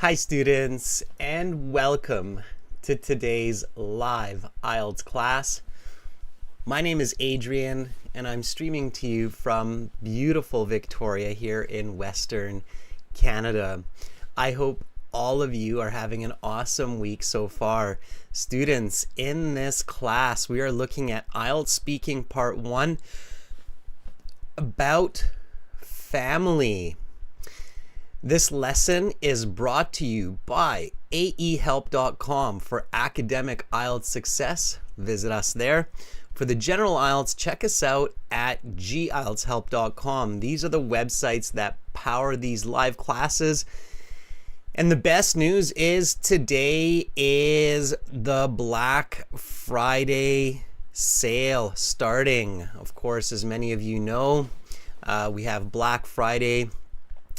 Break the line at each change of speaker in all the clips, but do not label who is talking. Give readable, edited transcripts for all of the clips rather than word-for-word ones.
Hi students, and welcome to today's live IELTS class. My name is Adrian and I'm streaming to you from beautiful Victoria here in Western Canada. I hope all of you are having an awesome week so far. Students, in this class we are looking at IELTS Speaking Part 1 about family. This lesson is brought to you by aehelp.com for academic IELTS success. Visit us there. For the general IELTS, check us out at gieltshelp.com. These are the websites that power these live classes. And the best news is today is the Black Friday sale starting. Of course, as many of you know, we have Black Friday,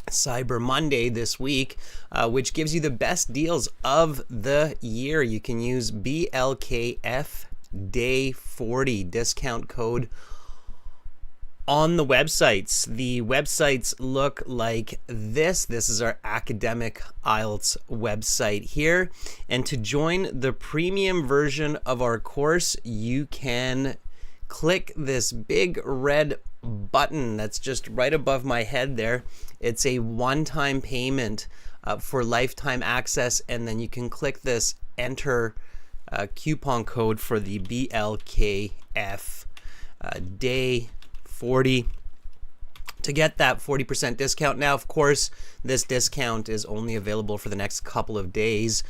Cyber Monday this week, which gives you the best deals of the year. You can use BLKF Day 40 discount code on the websites. The websites look like this. This is our academic IELTS website here. And to join the premium version of our course, you can click this big red button that's just right above my head there. It's a one-time payment for lifetime access, and then you can click this enter coupon code for the BLKF Day 40 to get that 40% discount. Now, of course, this discount is only available for the next couple of days,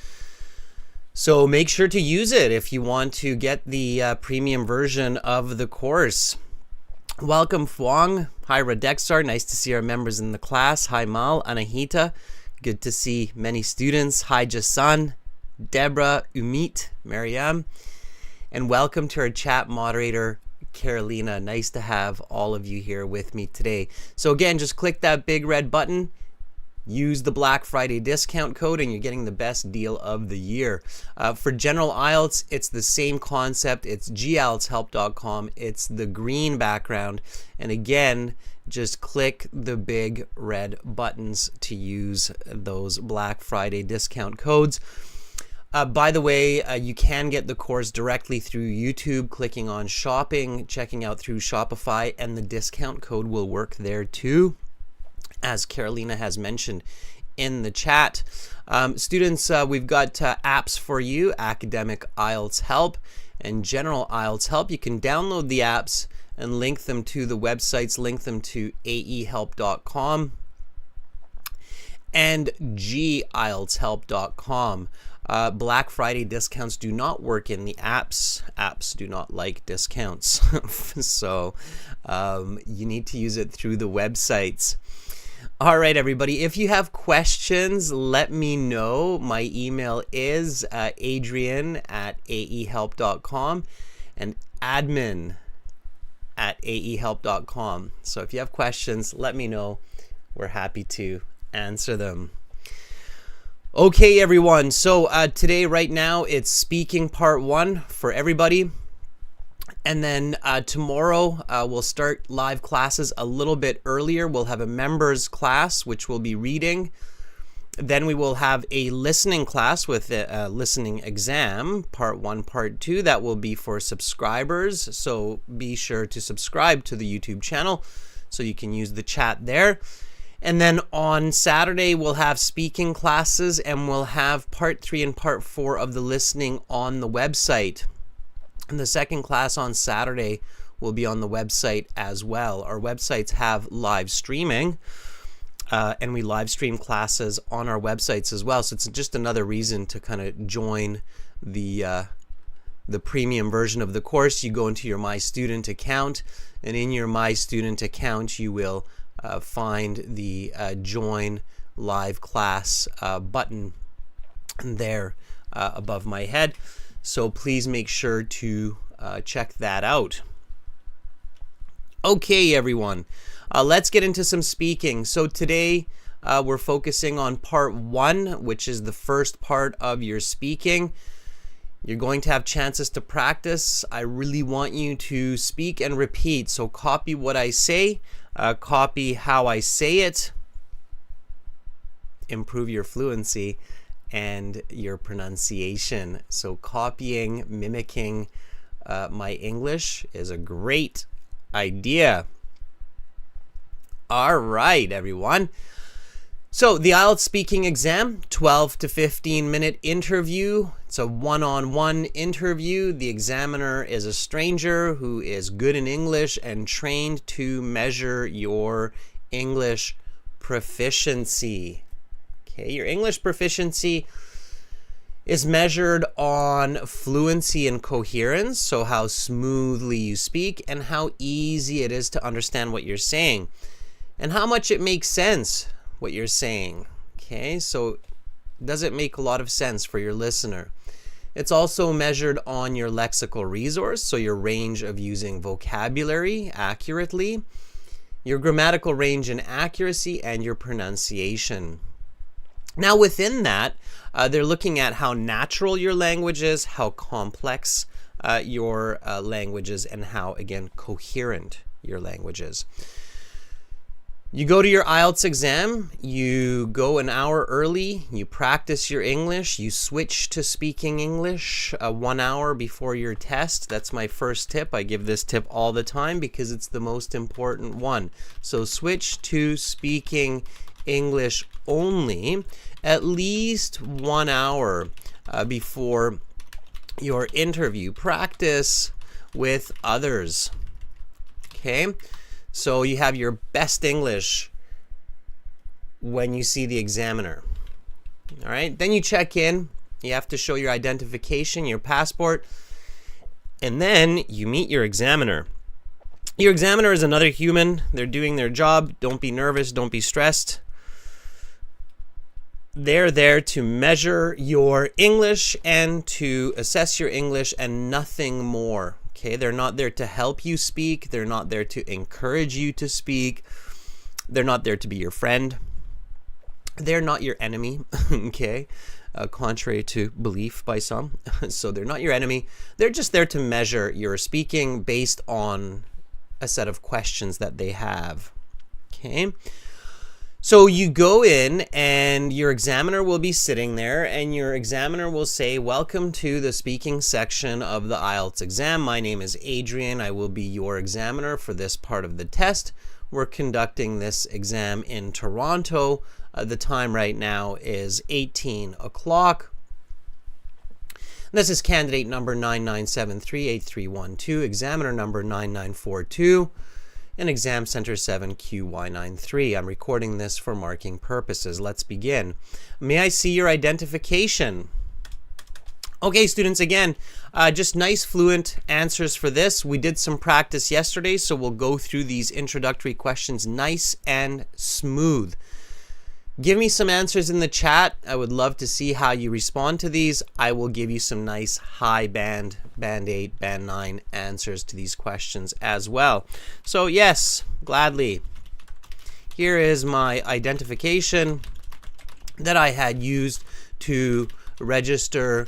so make sure to use it if you want to get the premium version of the course. Welcome, Fuang. Hi, Radexar. Nice to see our members in the class. Hi, Mal. Anahita. Good to see many students. Hi, Jason, Deborah, Umit, Mariam. And welcome to our chat moderator, Carolina. Nice to have all of you here with me today. So again, just click that big red button. Use the Black Friday discount code and you're getting the best deal of the year. For general IELTS, it's the same concept. It's gieltshelp.com. It's the green background. And again, just click the big red buttons to use those Black Friday discount codes. By the way, you can get the course directly through YouTube, clicking on shopping, checking out through Shopify, and the discount code will work there too, as Carolina has mentioned in the chat. Students, we've got apps for you, Academic IELTS Help and General IELTS Help. You can download the apps and link them to the websites, link them to aehelp.com and gieltshelp.com. Black Friday discounts do not work in the apps. Apps do not like discounts. So you need to use it through the websites. All right, everybody, if you have questions, let me know. My email is adrian@aehelp.com and admin@aehelp.com. So if you have questions, let me know. We're happy to answer them. Okay, everyone. So today, right now, it's speaking part 1 for everybody. And then tomorrow we'll start live classes a little bit earlier. We'll have a members class, which will be reading. Then we will have a listening class with a listening exam, part 1, part 2. That will be for subscribers. So be sure to subscribe to the YouTube channel so you can use the chat there. And then on Saturday, we'll have speaking classes, and we'll have part 3 and part 4 of the listening on the website. And the second class on Saturday will be on the website as well. Our websites have live streaming, and we live stream classes on our websites as well. So it's just another reason to kind of join the premium version of the course. You go into your My Student account, and in your My Student account, you will find the Join Live Class button there above my head. So please make sure to check that out. Okay, everyone, let's get into some speaking. So today we're focusing on part 1, which is the first part of your speaking. You're going to have chances to practice. I really want you to speak and repeat. So copy what I say, copy how I say it, improve your fluency and your pronunciation. So copying, mimicking my English is a great idea. All right, everyone. So the IELTS speaking exam, 12 to 15 minute interview. It's a one-on-one interview. The examiner is a stranger who is good in English and trained to measure your English proficiency. Okay, your English proficiency is measured on fluency and coherence, so how smoothly you speak and how easy it is to understand what you're saying and how much it makes sense what you're saying. Okay, so does it make a lot of sense for your listener? It's also measured on your lexical resource, so your range of using vocabulary accurately, your grammatical range and accuracy, and your pronunciation. Now within that, they're looking at how natural your language is, how complex your language is, and how, again, coherent your language is. You go to your IELTS exam, you go an hour early, you practice your English, you switch to speaking English 1 hour before your test. That's my first tip. I give this tip all the time because it's the most important one. So switch to speaking English only at least 1 hour before your interview. Practice with others. Okay? So you have your best English when you see the examiner. All right? Then you check in. You have to show your identification, your passport, and then you meet your examiner. Your examiner is another human. They're doing their job. Don't be nervous. Don't be stressed. They're there to measure your English and to assess your English and nothing more. Okay, they're not there to help you speak. They're not there to encourage you to speak. They're not there to be your friend. They're not your enemy, okay, contrary to belief by some. So they're not your enemy. They're just there to measure your speaking based on a set of questions that they have, okay? So you go in and your examiner will be sitting there and your examiner will say, "Welcome to the speaking section of the IELTS exam. My name is Adrian. I will be your examiner for this part of the test. We're conducting this exam in Toronto. The time right now is 18 o'clock. This is candidate number 99738312, examiner number 9942. And exam center 7QY93. I'm recording this for marking purposes. Let's begin. May I see your identification?" Okay, students, again, just nice fluent answers for this. We did some practice yesterday, so we'll go through these introductory questions nice and smooth. Give me some answers in the chat. I would love to see how you respond to these. I will give you some nice high band 8, band 9 answers to these questions as well. So yes, gladly. Here is my identification that I had used to register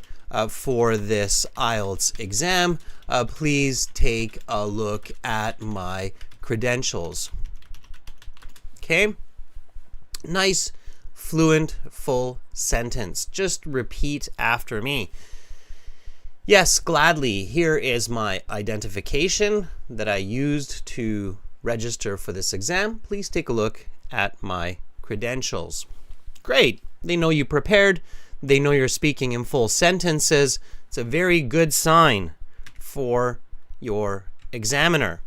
for this IELTS exam. Please take a look at my credentials. Okay? Nice, fluent, full sentence. Just repeat after me. Yes, gladly. Here is my identification that I used to register for this exam. Please take a look at my credentials. Great. They know you prepared. They know you're speaking in full sentences. It's a very good sign for your examiner.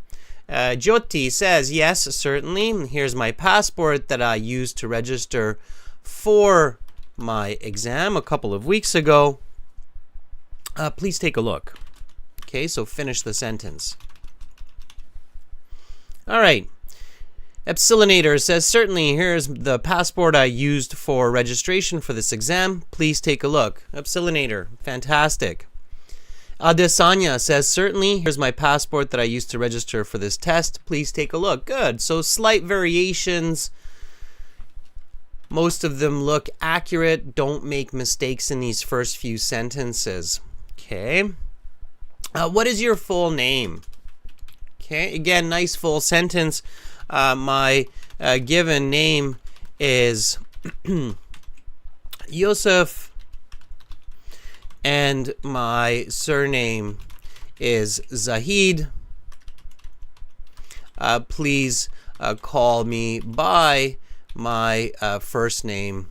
Jyoti says, "Yes, certainly. Here's my passport that I used to register for my exam a couple of weeks ago. Please take a look." Okay, so finish the sentence. All right. Epsilonator says, "Certainly, here's the passport I used for registration for this exam. Please take a look." Epsilonator, fantastic. Adesanya says, "Certainly, here's my passport that I used to register for this test. Please take a look." Good. So slight variations. Most of them look accurate. Don't make mistakes in these first few sentences. Okay. What is your full name? Okay. Again, nice full sentence. My given name is Yosef, and my surname is Zahid. Please call me by my first name,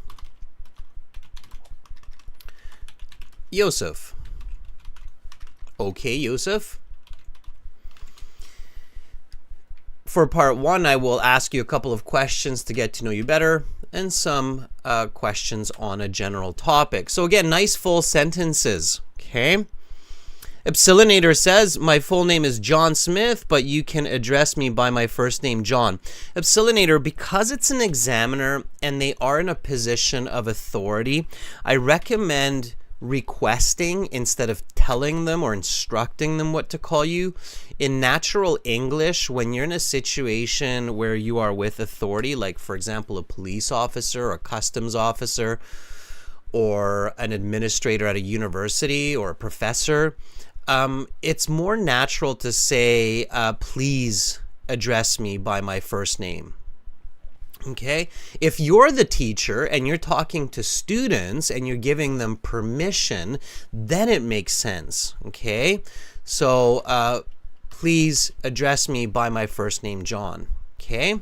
Yosef. Okay, Yosef. For part one, I will ask you a couple of questions to get to know you better and some questions on a general topic. So again, nice full sentences, okay? Epsilonator says, my full name is John Smith, but you can address me by my first name, John. Epsilonator, because it's an examiner and they are in a position of authority, I recommend requesting instead of telling them or instructing them what to call you. In natural English, when you're in a situation where you are with authority, like for example a police officer or a customs officer or an administrator at a university or a professor, it's more natural to say, please address me by my first name. Okay, if you're the teacher and you're talking to students and you're giving them permission, then it makes sense. Okay, so please address me by my first name, John. Okay,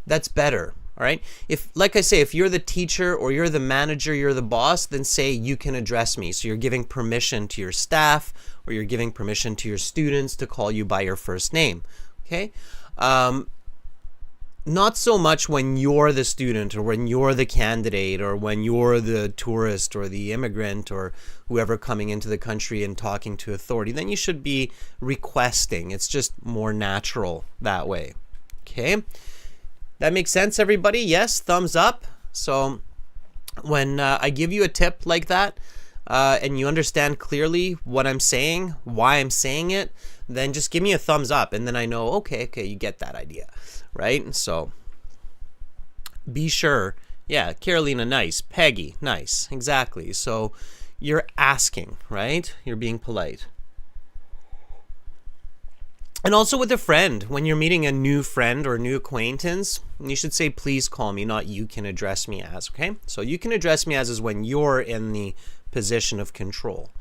that's better. All right, if, like I say, if you're the teacher or you're the manager, you're the boss, then say you can address me. So you're giving permission to your staff or you're giving permission to your students to call you by your first name. Okay. Not so much when you're the student or when you're the candidate or when you're the tourist or the immigrant or whoever coming into the country and talking to authority. Then you should be requesting. It's just more natural that way. Okay, that makes sense, everybody? Yes, thumbs up. So when I give you a tip like that and you understand clearly what I'm saying, why I'm saying it, then just give me a thumbs up and then I know, okay, you get that idea. Right? So be sure. Yeah, Carolina, nice. Peggy, nice. Exactly. So you're asking, right? You're being polite. And also with a friend, when you're meeting a new friend or a new acquaintance, you should say, please call me, not you can address me as, okay? So you can address me as is when you're in the position of control.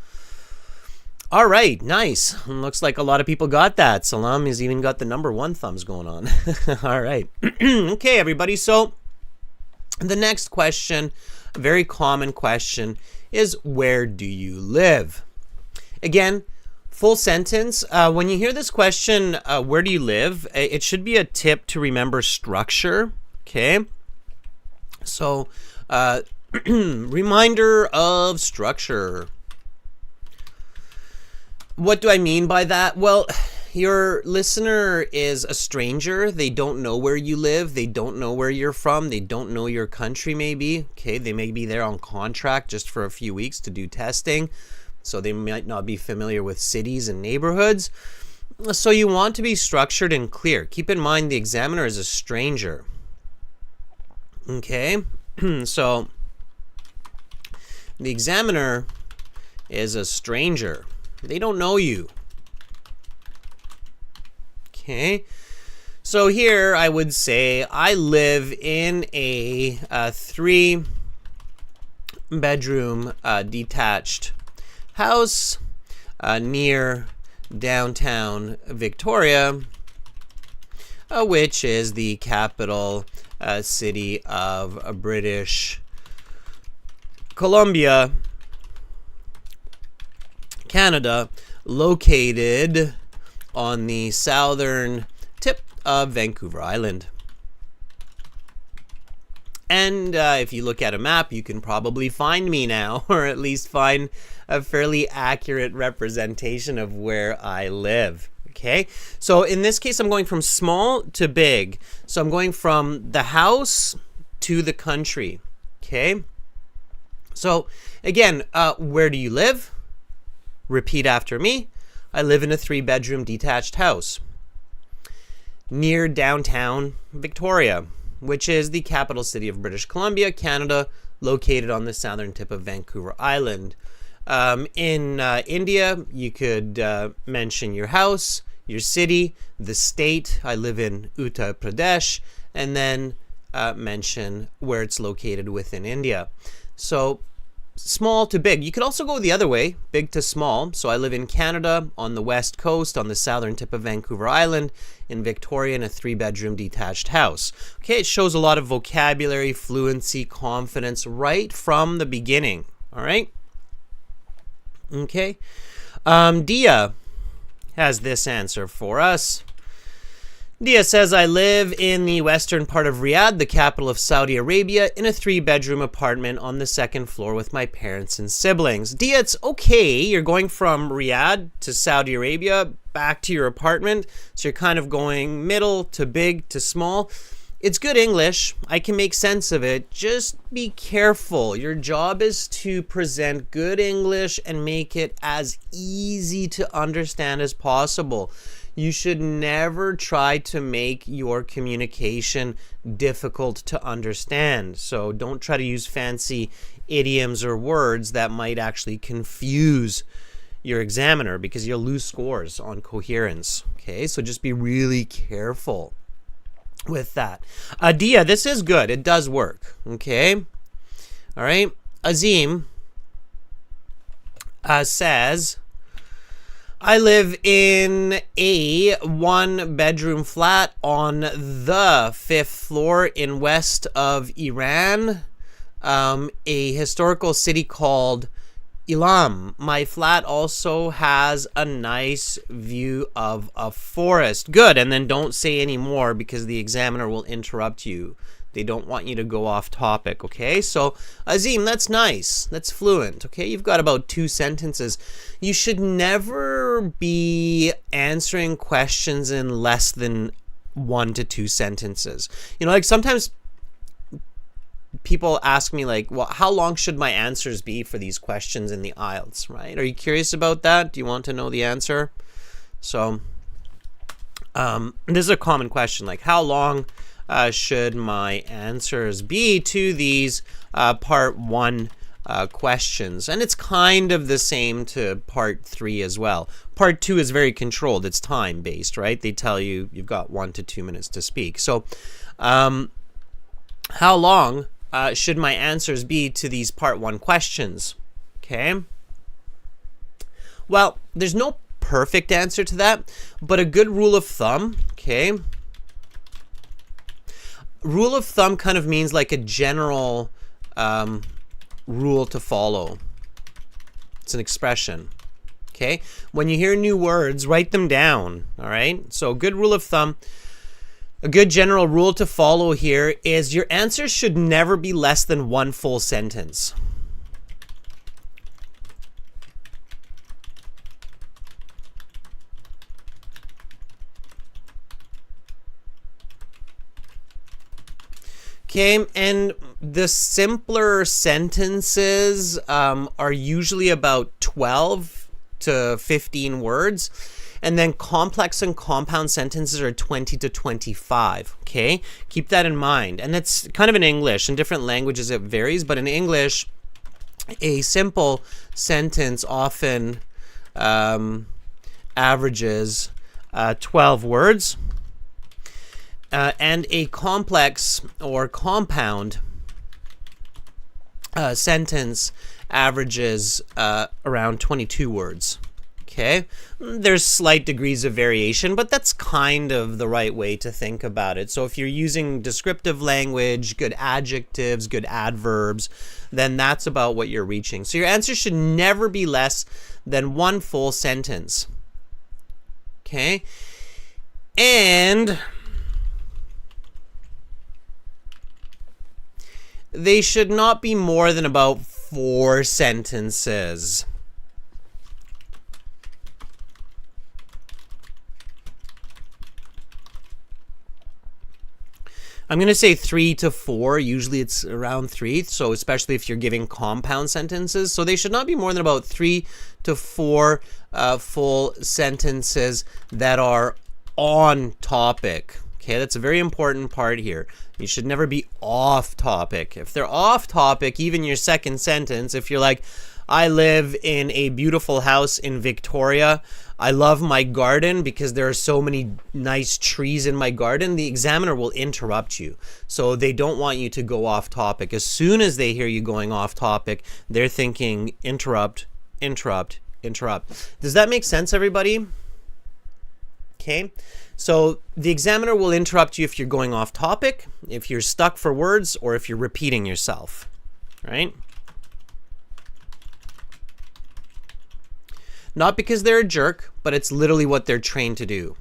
All right, nice. Looks like a lot of people got that. Salam has even got the #1 thumbs going on. All right. Okay, everybody. So the next question, a very common question, is where do you live? Again, full sentence. When you hear this question, where do you live? It should be a tip to remember structure. Okay. So reminder of structure. What do I mean by that? Well, your listener is a stranger. They don't know where you live. They don't know where you're from. They don't know your country maybe. Okay, they may be there on contract just for a few weeks to do testing. So they might not be familiar with cities and neighborhoods. So you want to be structured and clear. Keep in mind the examiner is a stranger. Okay, so the examiner is a stranger. They don't know you. Okay. So here I would say I live in a 3-bedroom detached house near downtown Victoria, which is the capital city of British Columbia, Canada, located on the southern tip of Vancouver Island. And if you look at a map, you can probably find me now, or at least find a fairly accurate representation of where I live. Okay, so in this case, I'm going from small to big. So I'm going from the house to the country. Okay, so again, where do you live? Repeat after me. I live in a 3-bedroom detached house near downtown Victoria, which is the capital city of British Columbia, Canada, located on the southern tip of Vancouver Island. In India, you could mention your house, your city, the state. I live in Uttar Pradesh, and then mention where it's located within India. So small to big. You could also go the other way, big to small. So I live in Canada on the west coast, on the southern tip of Vancouver Island, in Victoria, in a 3-bedroom detached house. Okay, it shows a lot of vocabulary, fluency, confidence right from the beginning. All right. Okay. Dia has this answer for us. Dia says, I live in the western part of Riyadh, the capital of Saudi Arabia, in a 3-bedroom apartment on the 2nd floor with my parents and siblings. Dia, it's okay. You're going from Riyadh to Saudi Arabia, back to your apartment. So you're kind of going middle to big to small. It's good English. I can make sense of it. Just be careful. Your job is to present good English and make it as easy to understand as possible. You should never try to make your communication difficult to understand. So don't try to use fancy idioms or words that might actually confuse your examiner, because you'll lose scores on coherence. Okay, so just be really careful with that. Dia, this is good. It does work. Okay. All right. Azim says, I live in a 1-bedroom flat on the 5th floor in west of Iran, a historical city called Ilam. My flat also has a nice view of a forest. Good. And then don't say any more, because the examiner will interrupt you. They don't want you to go off topic, okay? So, Azim, that's nice. That's fluent, okay? You've got about 2 sentences. You should never be answering questions in less than 1 to 2 sentences. You know, like sometimes people ask me, like, well, how long should my answers be for these questions in the IELTS, right? Are you curious about that? Do you want to know the answer? So, this is a common question, like, how long should my answers be to these part 1 questions? And it's kind of the same to part 3 as well. Part 2 is very controlled. It's time based, right? They tell you you've got 1 to 2 minutes to speak. So how long should my answers be to these part 1 questions? Okay. Well, there's no perfect answer to that, but a good rule of thumb, okay? Rule of thumb kind of means like a general rule to follow. It's an expression. Okay? When you hear new words, write them down. All right? So, good rule of thumb, a good general rule to follow here is your answer should never be less than 1 full sentence. Okay, and the simpler sentences are usually about 12 to 15 words, and then complex and compound sentences are 20 to 25. Okay, keep that in mind. And that's kind of in English. In different languages it varies, but in English, a simple sentence often averages 12 words. And a complex or compound sentence averages around 22 words. Okay, there's slight degrees of variation, but that's kind of the right way to think about it. So if you're using descriptive language, good adjectives, good adverbs, then that's about what you're reaching. So your answer should never be less than 1 full sentence. Okay, and they should not be more than about 4 sentences. I'm going to say 3 to 4. Usually it's around 3. So especially if you're giving compound sentences. So they should not be more than about 3 to 4 full sentences that are on topic. Okay, that's a very important part here. You should never be off topic. If they're off topic, even your second sentence, if you're like, I live in a beautiful house in Victoria, I love my garden because there are so many nice trees in my garden, the examiner will interrupt you. So they don't want you to go off topic. As soon as they hear you going off topic, they're thinking interrupt, interrupt, interrupt. Does that make sense, everybody? Okay. So the examiner will interrupt you if you're going off topic, if you're stuck for words, or if you're repeating yourself, right? Not because they're a jerk, but it's literally what they're trained to do.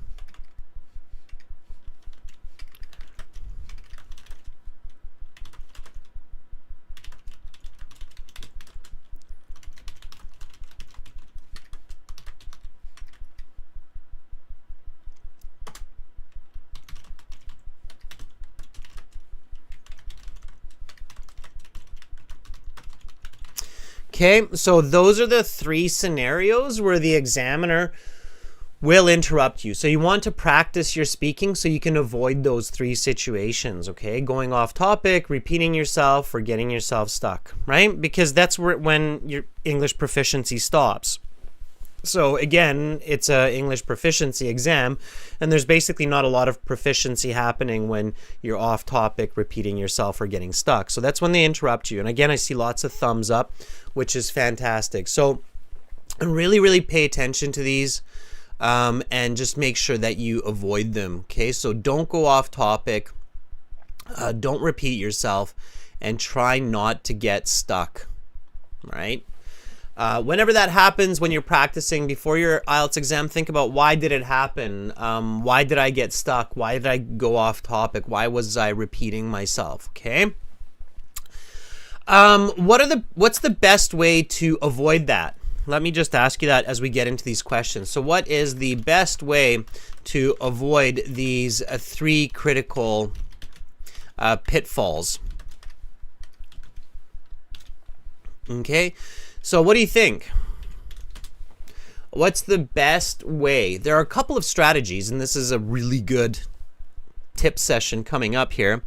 Okay, so those are the 3 scenarios where the examiner will interrupt you. So you want to practice your speaking so you can avoid those 3 situations, okay? Going off topic, repeating yourself, or getting yourself stuck, right? Because that's when your English proficiency stops. So again, it's an English proficiency exam, and there's basically not a lot of proficiency happening when you're off topic, repeating yourself, or getting stuck. So that's when they interrupt you. And again, I see lots of thumbs up, which is fantastic. So really pay attention to these and just make sure that you avoid them. Okay, so don't go off topic, don't repeat yourself, and try not to get stuck, right? Whenever that happens, when you're practicing before your IELTS exam, think about, why did it happen? Why did I get stuck? Why did I go off topic? Why was I repeating myself? Okay. What's the best way to avoid that? Let me just ask you that as we get into these questions. So what is the best way to avoid these 3 critical pitfalls? Okay. So what do you think? What's the best way? There are a couple of strategies, and this is a really good tip session coming up here.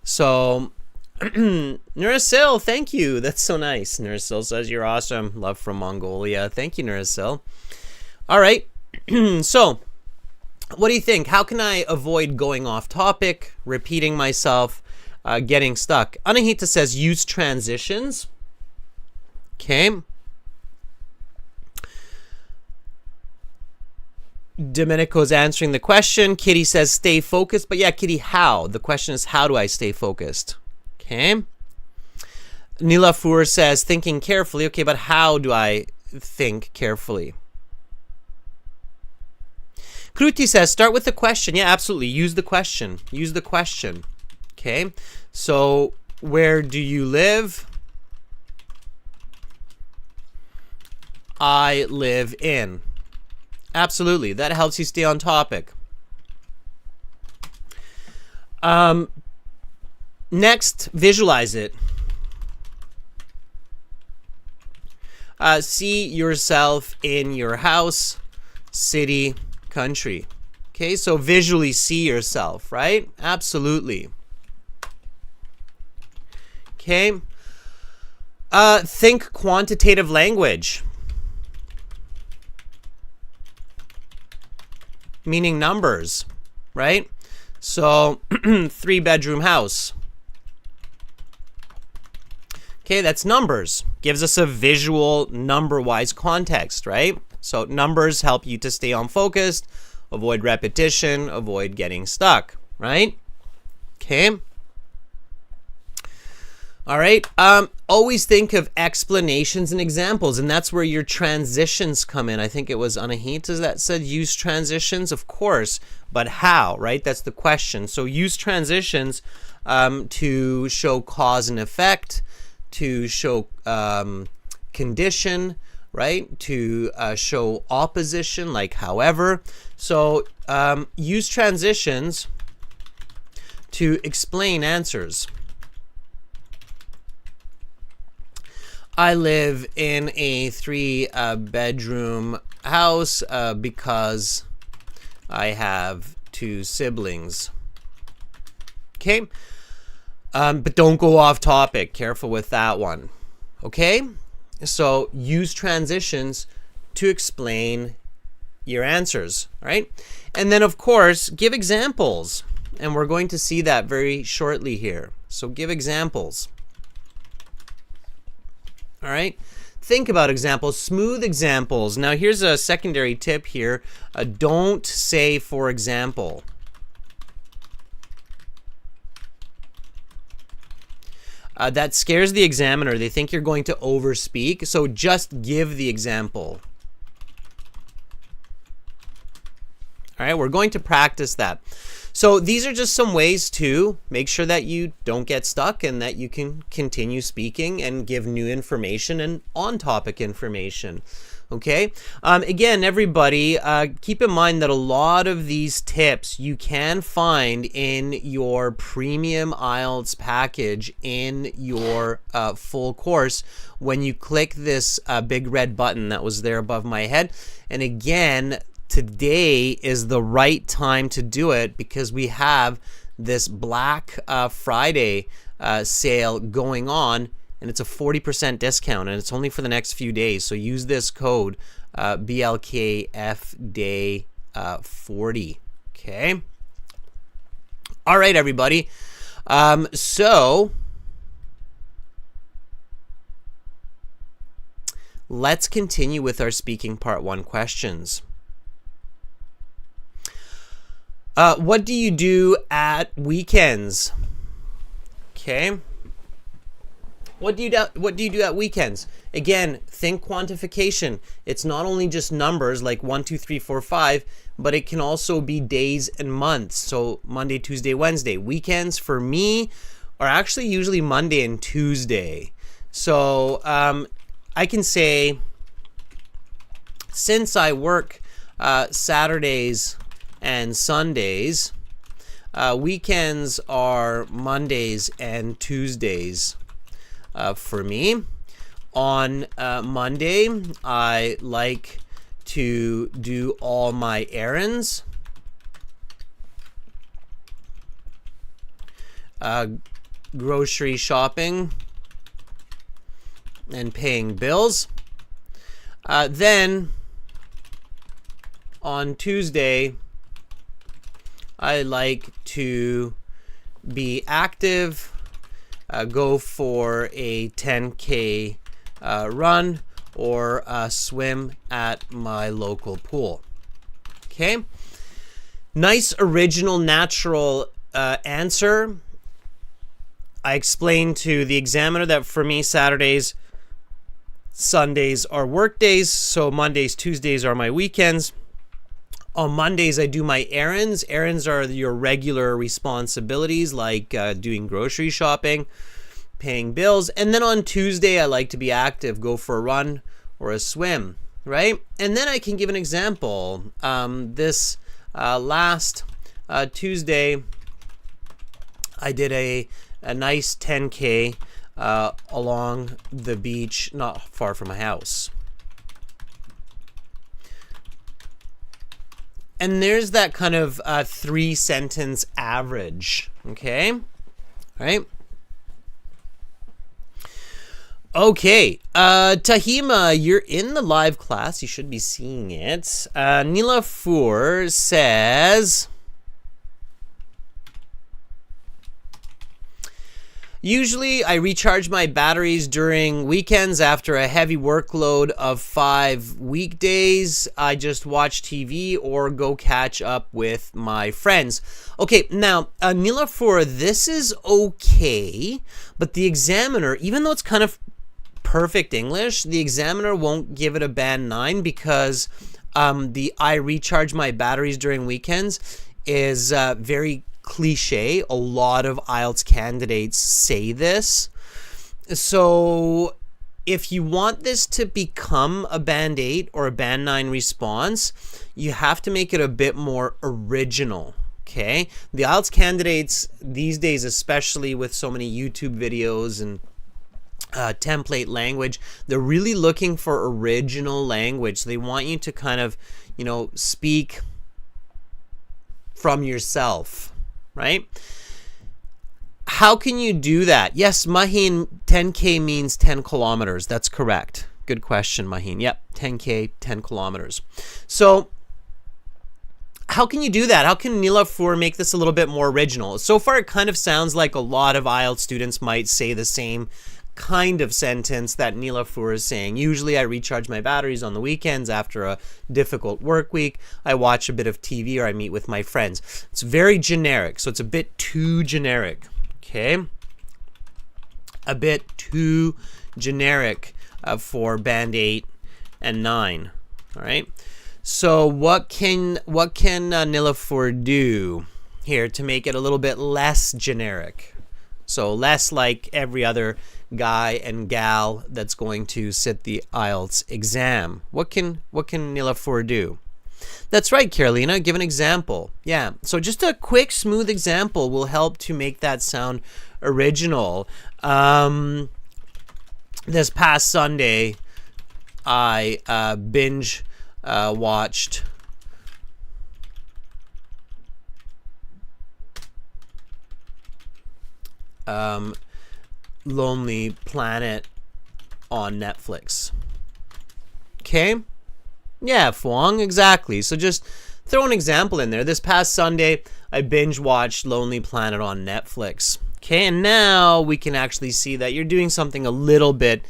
So Nurasil, thank you. That's so nice. Nurasil says you're awesome. Love from Mongolia. Thank you, Nurasil. All right. So what do you think? How can I avoid going off topic, repeating myself, getting stuck? Anahita says use transitions. Okay. Domenico's answering the question. Kitty says stay focused. But yeah, Kitty, how? The question is, how do I stay focused? Okay. Nilafur says thinking carefully. Okay, but how do I think carefully? Kruti says start with the question. Yeah, absolutely. Use the question. Use the question. Okay. So where do you live? I live in. Absolutely. That helps you stay on topic. Next, visualize it. See yourself in your house, city, country. Okay, so visually see yourself, right? Absolutely. Okay. Think quantitative language. Meaning numbers, right? So 3-bedroom house. Okay, that's numbers. Gives us a visual number-wise context, right? So numbers help you to stay on focus, avoid repetition, avoid getting stuck, right? Okay. All right. Always think of explanations and examples, and that's where your transitions come in. I think it was Anahita that said use transitions, of course, but how, right? That's the question. So use transitions to show cause and effect, to show condition, right? To show opposition, like however. So use transitions to explain answers. I live in a 3-bedroom house because I have 2 siblings. Okay? But don't go off topic. Careful with that one. Okay? So use transitions to explain your answers, right? And then, of course, give examples. And we're going to see that very shortly here. So give examples. All right? Think about examples, smooth examples. Now, here's a secondary tip here. Don't say, for example. That scares the examiner. They think you're going to overspeak, so just give the example. All right, we're going to practice that. So these are just some ways to make sure that you don't get stuck and that you can continue speaking and give new information and on-topic information. Okay, again, everybody, keep in mind that a lot of these tips you can find in your premium IELTS package in your full course when you click this big red button that was there above my head. And again, today is the right time to do it because we have this Black Friday sale going on. And it's a 40% discount, and it's only for the next few days. So use this code BLKFDAY40. Okay. All right, everybody. So let's continue with our speaking part 1 questions. What do you do at weekends? Okay. What do you do at weekends? Again, think quantification. It's not only just numbers like 1, 2, 3, 4, 5, but it can also be days and months. So Monday, Tuesday, Wednesday. Weekends for me are actually usually Monday and Tuesday. So I can say, since I work Saturdays and Sundays, weekends are Mondays and Tuesdays. For me, on Monday, I like to do all my errands, grocery shopping, and paying bills. Then, on Tuesday, I like to be active, go for a 10K run or swim at my local pool. Okay, nice original natural answer. I explained to the examiner that for me Saturdays, Sundays are work days, so Mondays, Tuesdays are my weekends. On Mondays, I do my errands. Errands are your regular responsibilities like doing grocery shopping, paying bills. And then on Tuesday, I like to be active, go for a run or a swim, right? And then I can give an example. This last Tuesday, I did a nice 10K along the beach, not far from my house. And there's that kind of 3-sentence average, okay? All right. Okay, Tahima, you're in the live class. You should be seeing it. Nilafur says, usually I recharge my batteries during weekends after a heavy workload of 5 weekdays. I just watch TV or go catch up with my friends. Okay, now, Nilafur, this is okay, but the examiner, even though it's kind of perfect English, the examiner won't give it a band 9 because I recharge my batteries during weekends is very cliche. A lot of IELTS candidates say this. So if you want this to become a band 8 or a band 9 response, you have to make it a bit more original. Okay, the IELTS candidates these days, especially with so many YouTube videos and template language, they're really looking for original language. They want you to kind of, you know, speak from yourself, right? How can you do that? Yes, Maheen, 10K means 10 kilometers. That's correct. Good question, Maheen. Yep, 10K, 10 kilometers. So how can you do that? How can Nilafur make this a little bit more original? So far, it kind of sounds like a lot of IELTS students might say the same kind of sentence that Nilafur is saying. Usually, I recharge my batteries on the weekends after a difficult work week. I watch a bit of TV or I meet with my friends. It's very generic, so it's a bit too generic. Okay? A bit too generic for band 8 and 9. All right? So what can Nilafur do here to make it a little bit less generic? So less like every other guy and gal that's going to sit the IELTS exam. What can Nilafur do? That's right, Carolina. Give an example. Yeah. So just a quick, smooth example will help to make that sound original. This past Sunday, I binge watched Lonely Planet on Netflix. Okay? Yeah, Fuang, exactly. So just throw an example in there. This past Sunday, I binge watched Lonely Planet on Netflix. Okay, and now we can actually see that you're doing something a little bit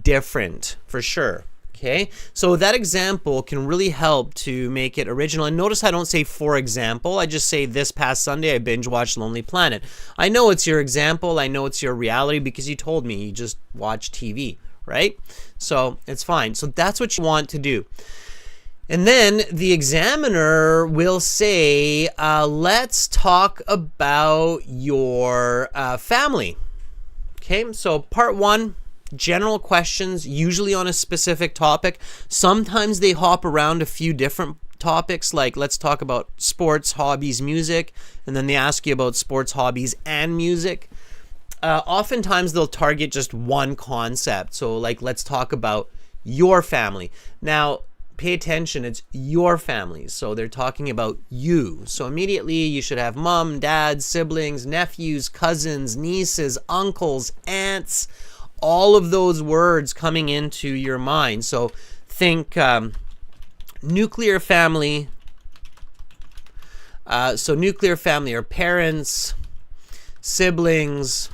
different, for sure. Okay, so that example can really help to make it original. And notice I don't say for example, I just say this past Sunday I binge watched Lonely Planet. I know it's your example, I know it's your reality because you told me you just watch TV, right? So it's fine. So that's what you want to do. And then the examiner will say, let's talk about your family. Okay, so part 1, general questions, usually on a specific topic. Sometimes they hop around a few different topics, like let's talk about sports, hobbies, music, and then they ask you about sports, hobbies, and music. Oftentimes they'll target just one concept. So like, let's talk about your family. Now, pay attention, it's your family. So they're talking about you. So immediately you should have mom, dad, siblings, nephews, cousins, nieces, uncles, aunts, all of those words coming into your mind. So think nuclear family. So nuclear family are parents, siblings,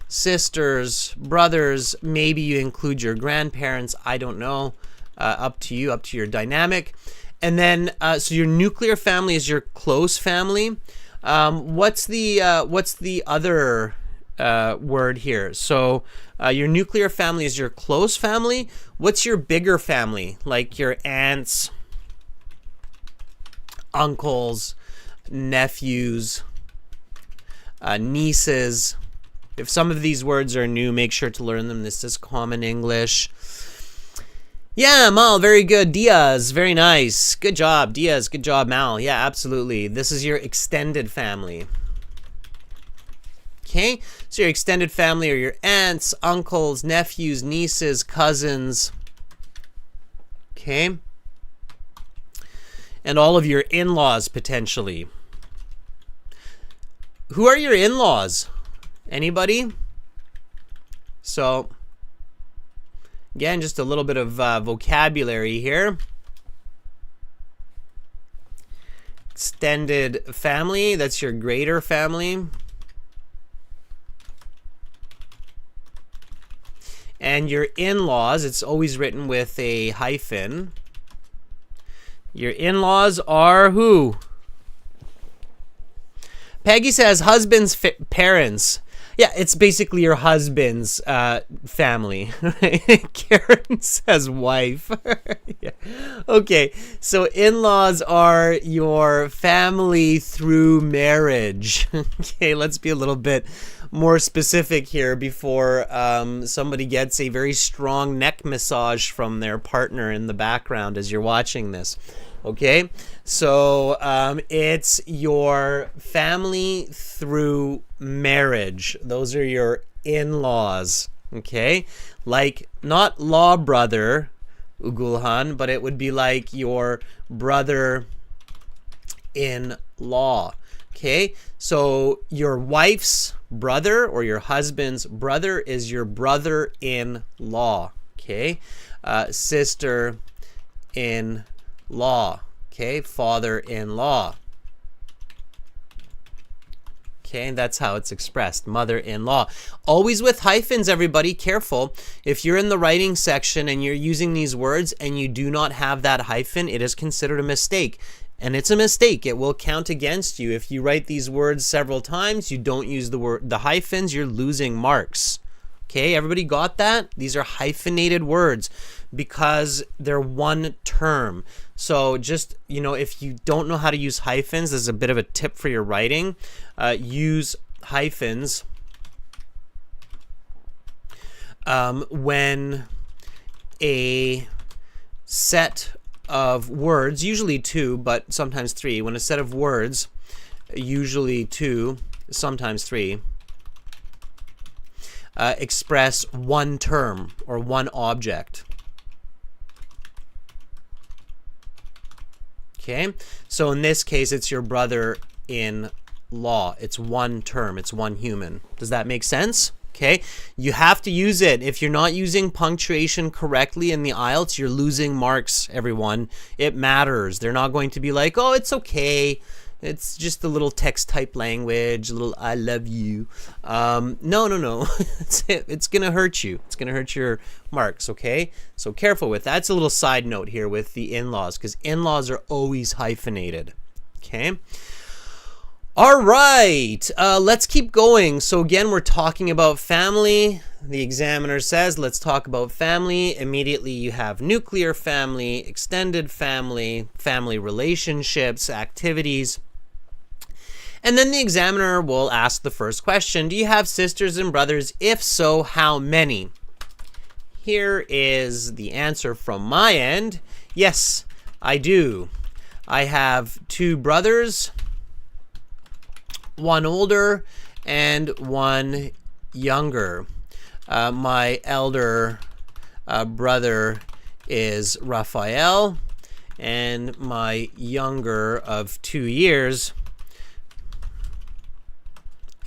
sisters, brothers. Maybe you include your grandparents. I don't know. Up to you, up to your dynamic. And then, so your nuclear family is your close family. What's the other word here? So your nuclear family is your close family. What's your bigger family? Like your aunts, uncles, nephews, nieces. If some of these words are new, make sure to learn them. This is common English. Yeah, Mal, very good. Diaz, very nice. Good job, Diaz. Good job, Mal. Yeah, absolutely. This is your extended family. Okay, so your extended family are your aunts, uncles, nephews, nieces, cousins. Okay. And all of your in-laws, potentially. Who are your in-laws? Anybody? So, again, just a little bit of vocabulary here. Extended family, that's your greater family. And your in-laws, it's always written with a hyphen. Your in-laws are who? Peggy says husband's parents. Yeah, it's basically your husband's family. Karen says wife. Yeah. Okay, so in-laws are your family through marriage. Okay, let's be a little bit more specific here before somebody gets a very strong neck massage from their partner in the background as you're watching this. Okay, so it's your family through marriage. Those are your in-laws. Okay, like not law brother, Ugulhan, but it would be like your brother-in-law. Okay, so your wife's brother or your husband's brother is your brother-in-law. Okay, sister-in-law. Okay, father-in-law. Okay, that's how it's expressed, mother-in-law. Always with hyphens, everybody, careful. If you're in the writing section and you're using these words and you do not have that hyphen, it is considered a mistake. And it's a mistake. It will count against you. If you write these words several times, you don't use the hyphens, you're losing marks. Okay, everybody got that? These are hyphenated words because they're one term. So just, if you don't know how to use hyphens, there's a bit of a tip for your writing. Use hyphens when a set of words, usually two, but sometimes three, when a set of words, usually two, sometimes three, express one term or one object. Okay, so in this case, it's your brother-in-law. It's one term. It's one human. Does that make sense? Okay, you have to use it. If you're not using punctuation correctly in the IELTS, you're losing marks, everyone. It matters. They're not going to be like, oh, it's okay. It's just a little text type language, a little I love you. No. It's going to hurt you. It's going to hurt your marks, okay? So careful with that. That's a little side note here with the in-laws, because in-laws are always hyphenated, okay? All right, let's keep going. So again, we're talking about family. The examiner says, let's talk about family. Immediately you have nuclear family, extended family, family relationships, activities. And then the examiner will ask the first question, do you have sisters and brothers? If so, how many? Here is the answer from my end. Yes, I do. I have 2 brothers, 1 older and 1 younger. My elder brother is Raphael, and my younger of 2 years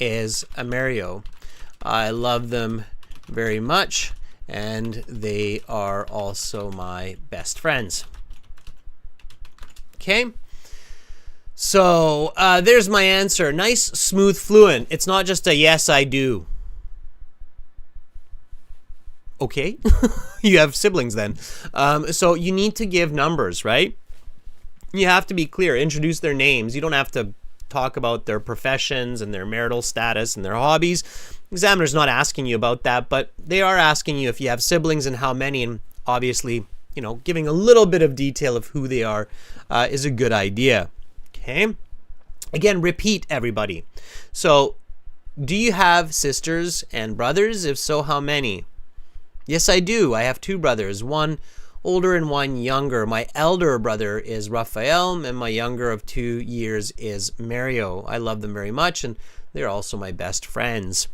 is Amerio. I love them very much, and they are also my best friends. Okay? So there's my answer. Nice, smooth, fluent. It's not just a yes, I do. Okay. You have siblings then. So you need to give numbers, right? You have to be clear. Introduce their names. You don't have to talk about their professions and their marital status and their hobbies. Examiner's not asking you about that, but they are asking you if you have siblings and how many, and obviously, giving a little bit of detail of who they are is a good idea. Okay. Again, repeat, everybody. So, do you have sisters and brothers? If so, how many? Yes, I do. I have 2 brothers, 1 older and 1 younger. My elder brother is Raphael, and my younger of 2 years is Mario. I love them very much, and they're also my best friends.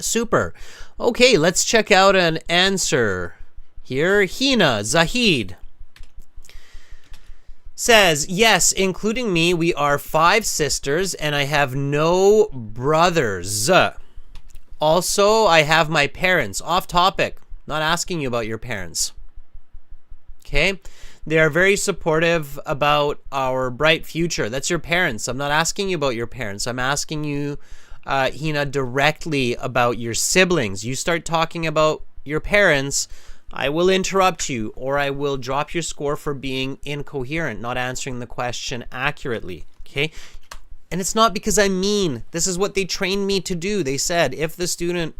Super. Okay, let's check out an answer here. Hina Zahid says, yes, including me, we are 5 sisters, and I have no brothers. Also, I have my parents. Off topic. Not asking you about your parents. Okay? They are very supportive about our bright future. That's your parents. I'm not asking you about your parents. I'm asking you, Hina, directly about your siblings. You start talking about your parents, I will interrupt you, or I will drop your score for being incoherent, not answering the question accurately. Okay? And it's not because I'm mean. This is what they trained me to do. They said if the student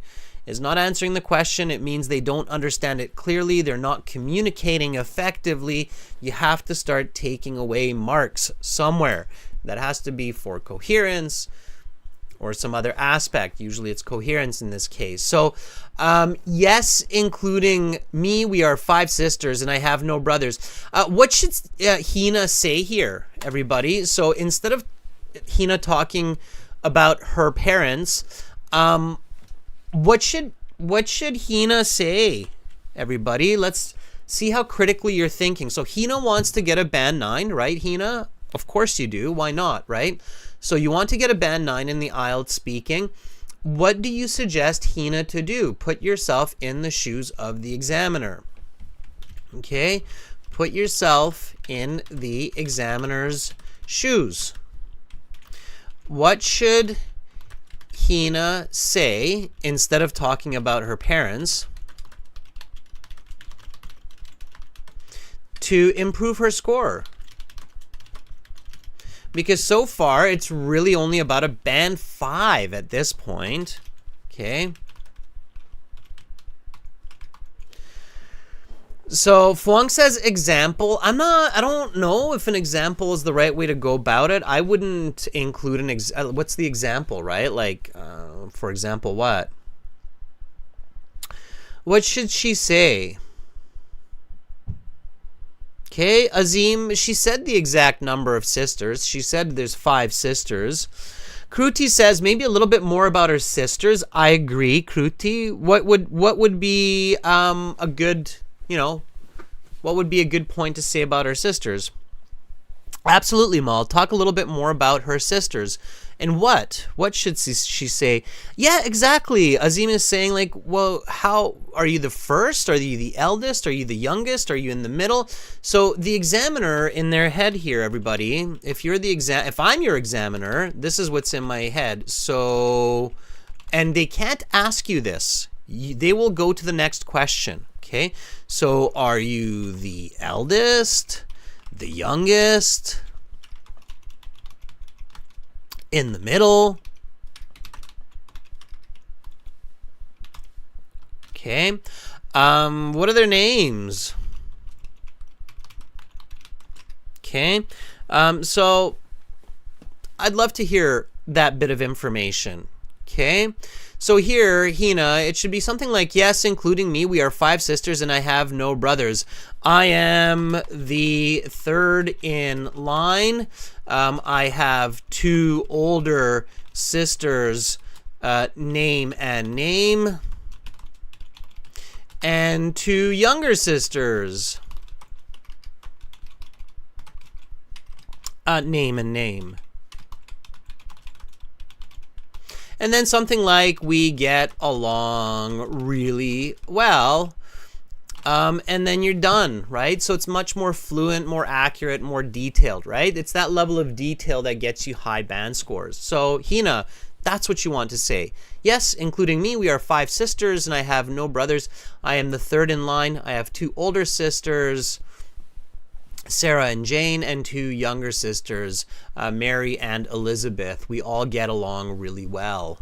is not answering the question, it means they don't understand it clearly, they're not communicating effectively. You have to start taking away marks somewhere. That has to be for coherence or some other aspect. Usually it's coherence in this case. So yes, including me, we are 5 sisters and I have no brothers. What should Hina say here, everybody? So instead of Hina talking about her parents, what should Hina say, everybody? Let's see how critically you're thinking. So Hina wants to get a band 9, right, Hina? Of course you do. Why not, right? So you want to get a band 9 in the IELTS speaking. What do you suggest Hina to do? Put yourself in the shoes of the examiner. Okay? Put yourself in the examiner's shoes. What should Hina say instead of talking about her parents to improve her score? Because so far it's really only about a band 5 at this point. Okay. So Fuang says example. I don't know if an example is the right way to go about it. I wouldn't include what's the example, right? Like, for example, what? What should she say? Okay, Azim, she said the exact number of sisters. She said there's 5 sisters. Kruti says maybe a little bit more about her sisters. I agree, Kruti. What would be a good, what would be a good point to say about her sisters? Absolutely, Mal. Talk a little bit more about her sisters. And what should she say? Yeah, exactly. Azim is saying, like, well, how are you the first? Are you the eldest? Are you the youngest? Are you in the middle? So the examiner in their head here, everybody, if I'm your examiner, this is what's in my head. So, and they can't ask you this. They will go to the next question. Okay. So are you the eldest, the youngest, in the middle? Okay. What are their names? Okay. So I'd love to hear that bit of information. Okay. So here, Hina, it should be something like, yes, including me, we are 5 sisters and I have no brothers. I am the 3rd in line. I have 2 older sisters, name and name, and 2 younger sisters, name and name. And then something like, we get along really well, and then you're done, right? So it's much more fluent, more accurate, more detailed, right? It's that level of detail that gets you high band scores. So Hina, that's what you want to say. Yes, including me, we are 5 sisters and I have no brothers. I am the 3rd in line. I have 2 older sisters, Sarah and Jane, and 2 younger sisters, Mary and Elizabeth. We all get along really well.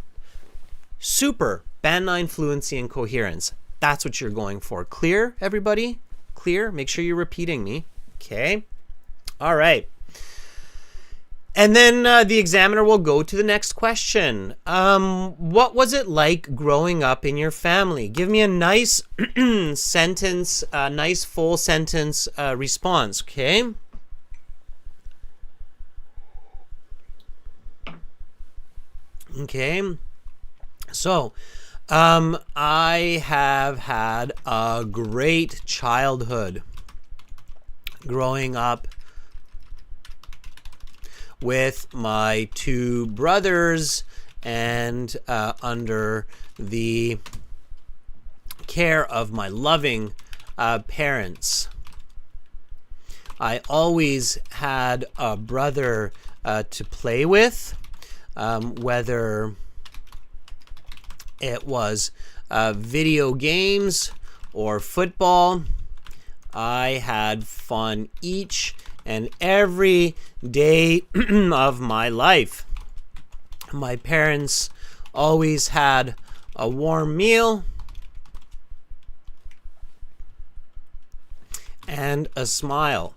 Super. Band 9 fluency and coherence. That's what you're going for. Clear, everybody? Clear? Make sure you're repeating me. Okay. All right. And then the examiner will go to the next question. What was it like growing up in your family? Give me a nice sentence, nice full sentence response, okay? Okay. So, I have had a great childhood growing up with my 2 brothers and under the care of my loving parents. I always had a brother to play with, whether it was video games or football. I had fun each and every day of my life. My parents always had a warm meal and a smile.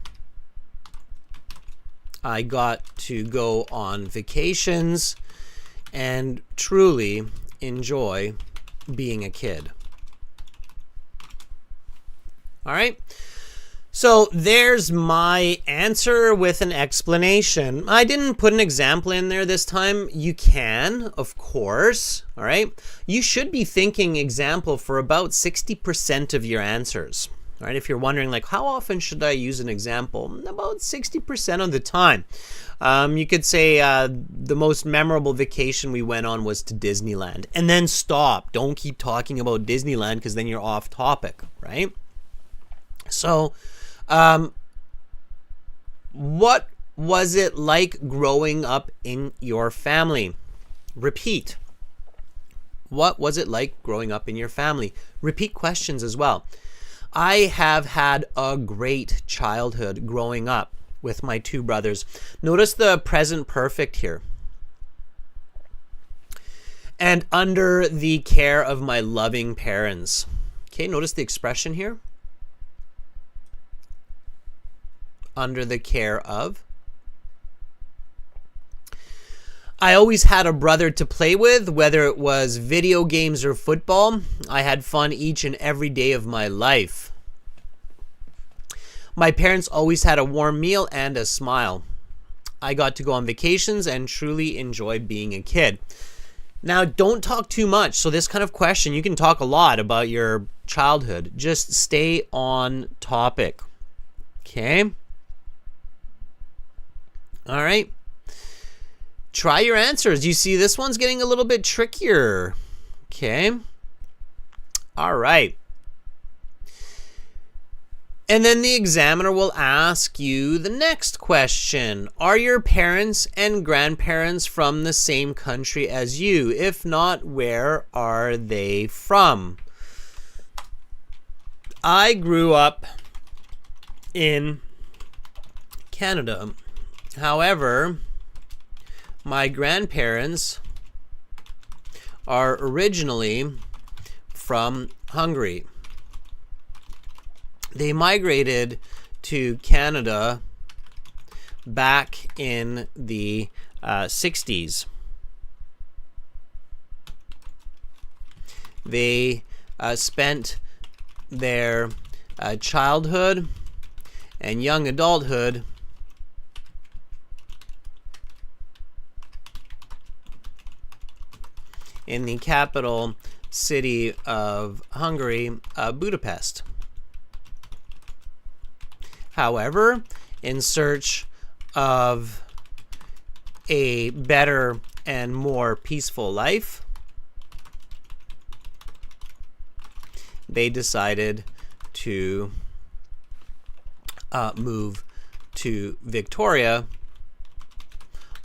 I got to go on vacations and truly enjoy being a kid. All right. So there's my answer with an explanation. I didn't put an example in there this time. You can, of course. All right. You should be thinking example for about 60% of your answers. All right. If you're wondering, like, how often should I use an example? About 60% of the time. You could say the most memorable vacation we went on was to Disneyland, and then stop. Don't keep talking about Disneyland because then you're off topic, right? So, what was it like growing up in your family? Repeat. What was it like growing up in your family? Repeat questions as well. I have had a great childhood growing up with my two brothers. Notice the present perfect here. And under the care of my loving parents. Okay, notice the expression here. Under the care of. I always had a brother to play with, whether it was video games or football. I had fun each and every day of my life. My parents always had a warm meal and a smile. I got to go on vacations and truly enjoy being a kid. Now, don't talk too much. So this kind of question, you can talk a lot about your childhood. Just stay on topic. Okay? All right. Try your answers. You see, this one's getting a little bit trickier. Okay. All right. And then the examiner will ask you the next question. Are your parents and grandparents from the same country as you? If not, where are they from? I grew up in Canada. However, my grandparents are originally from Hungary. They migrated to Canada back in the 60s. They spent their childhood and young adulthood in the capital city of Hungary, Budapest. However, in search of a better and more peaceful life, they decided to move to Victoria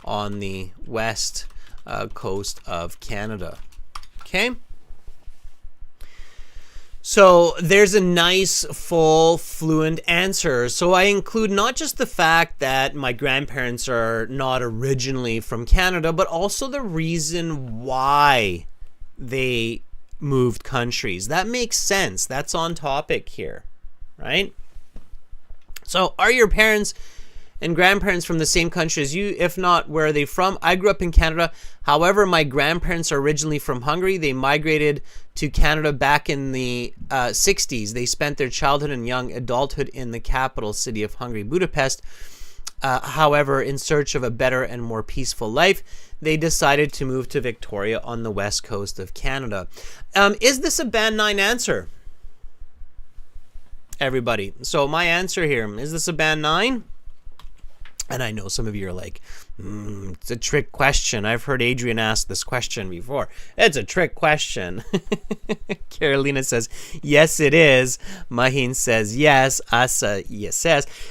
on the west coast of Canada. Okay? So there's a nice, full, fluent answer. So I include not just the fact that my grandparents are not originally from Canada, but also the reason why they moved countries. That makes sense. That's on topic here, right? So are your parents and grandparents from the same country as you? If not, where are they from? I grew up in Canada. However, my grandparents are originally from Hungary. They migrated to Canada back in the 60s. They spent their childhood and young adulthood in the capital city of Hungary, Budapest. However, in search of a better and more peaceful life, they decided to move to Victoria on the west coast of Canada. Is this a band 9 answer? Everybody. So my answer here, is this a band 9? And I know some of you are like, it's a trick question. I've heard Adrian ask this question before. It's a trick question. Carolina says, yes, it is. Maheen says, yes. Asa, yes.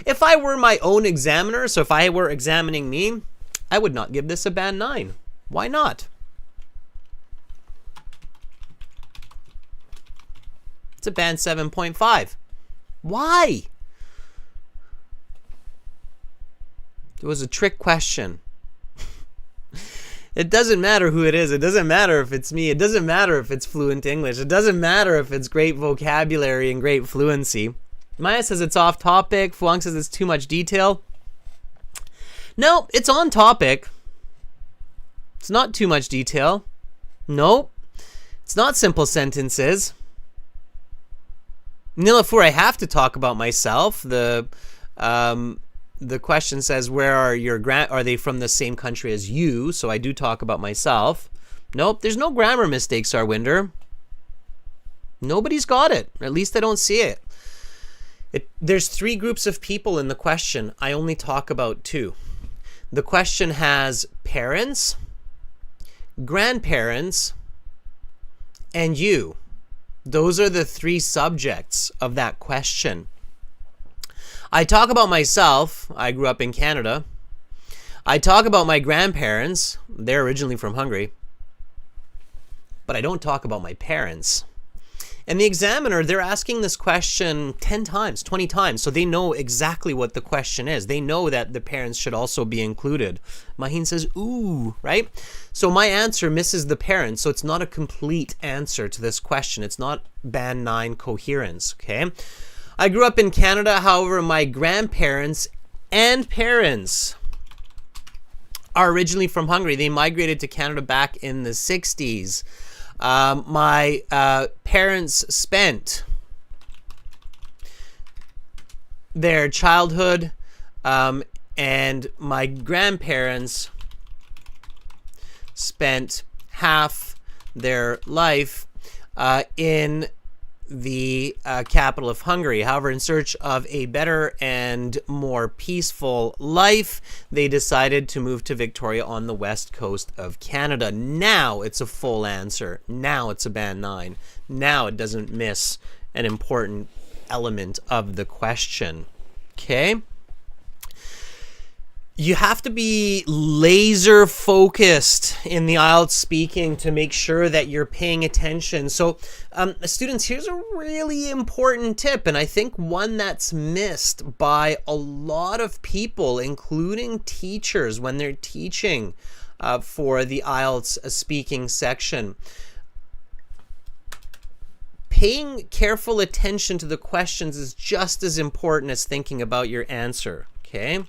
If I were my own examiner, so if I were examining me, I would not give this a band 9. Why not? It's a band 7.5. Why? It was a trick question. It doesn't matter who it is. It doesn't matter if it's me. It doesn't matter if it's fluent English. It doesn't matter if it's great vocabulary and great fluency. Maya says it's off topic. Fuang says it's too much detail. No, it's on topic. It's not too much detail. Nope. It's not simple sentences. Nilafur, I have to talk about myself. The question says, where are your are they from the same country as you? So I do talk about myself. Nope, there's no grammar mistakes, Arwinder. Nobody's got it. At least I don't see it. There's 3 groups of people in the question. I only talk about 2. The question has parents, grandparents, and you. Those are the 3 subjects of that question. I talk about myself. I grew up in Canada. I talk about my grandparents. They're originally from Hungary. But I don't talk about my parents. And the examiner, they're asking this question 10 times, 20 times, so they know exactly what the question is. They know that the parents should also be included. Maheen says, ooh, right? So my answer misses the parents, so it's not a complete answer to this question. It's not band 9 coherence, okay? I grew up in Canada, however, my grandparents and parents are originally from Hungary. They migrated to Canada back in the 60s. My parents spent their childhood and my grandparents spent half their life in the capital of Hungary. However, in search of a better and more peaceful life, they decided to move to Victoria on the west coast of Canada. Now it's a full answer. Now it's a band 9. Now it doesn't miss an important element of the question. Okay? You have to be laser focused in the IELTS speaking to make sure that you're paying attention. So students, here's a really important tip, and I think one that's missed by a lot of people, including teachers, when they're teaching for the IELTS speaking section. Paying careful attention to the questions is just as important as thinking about your answer, okay?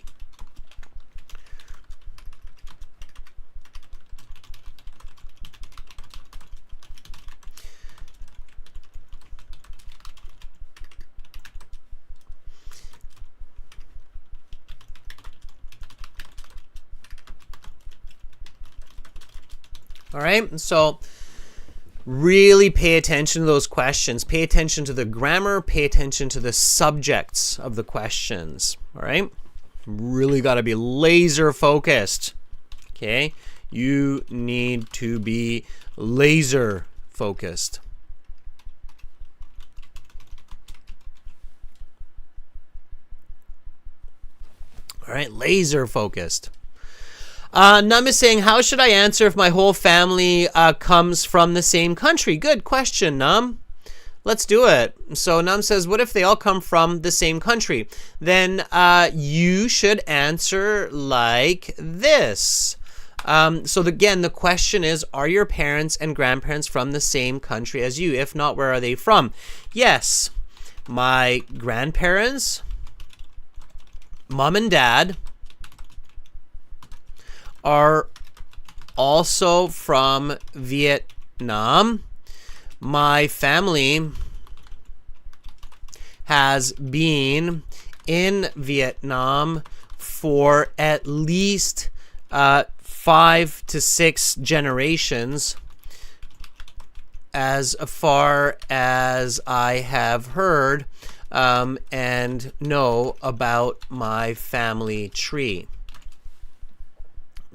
All right, so really pay attention to those questions. Pay attention to the grammar. Pay attention to the subjects of the questions. All right, really got to be laser focused. Okay, you need to be laser focused. All right, laser focused. Num is saying, how should I answer if my whole family comes from the same country? Good question, Num. Let's do it. So Num says, what if they all come from the same country? Then you should answer like this. So again, the question is, are your parents and grandparents from the same country as you? If not, where are they from? Yes, my grandparents, mom and dad, are also from Vietnam. My family has been in Vietnam for at least 5 to 6 generations, as far as I have heard and know about my family tree.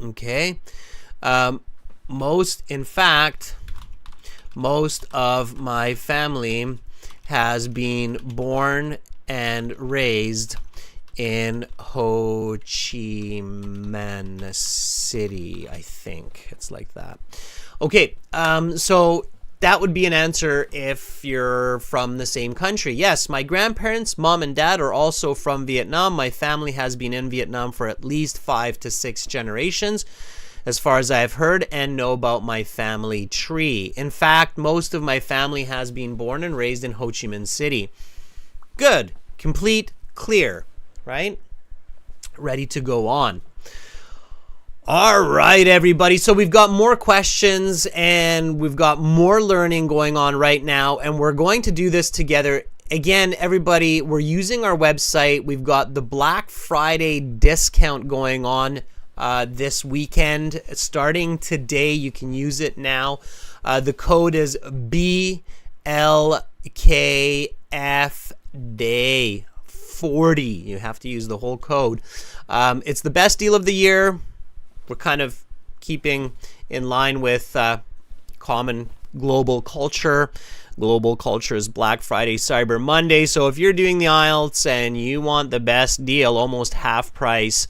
Okay, most of my family has been born and raised in Ho Chi Minh City. I think it's like that. Okay, so that would be an answer if you're from the same country. Yes, my grandparents, mom and dad, are also from Vietnam. My family has been in Vietnam for at least 5 to 6 generations, as far as I've heard and know about my family tree. In fact, most of my family has been born and raised in Ho Chi Minh City. Good, complete, clear, right? Ready to go on. All right, everybody. So we've got more questions and we've got more learning going on right now, and we're going to do this together. Again, everybody, we're using our website. We've got the Black Friday discount going on this weekend. Starting today, you can use it now. The code is BLKFDAY40. You have to use the whole code. It's the best deal of the year. We're kind of keeping in line with common global culture. Global Cultures, Black Friday, Cyber Monday. So if you're doing the IELTS and you want the best deal, almost half price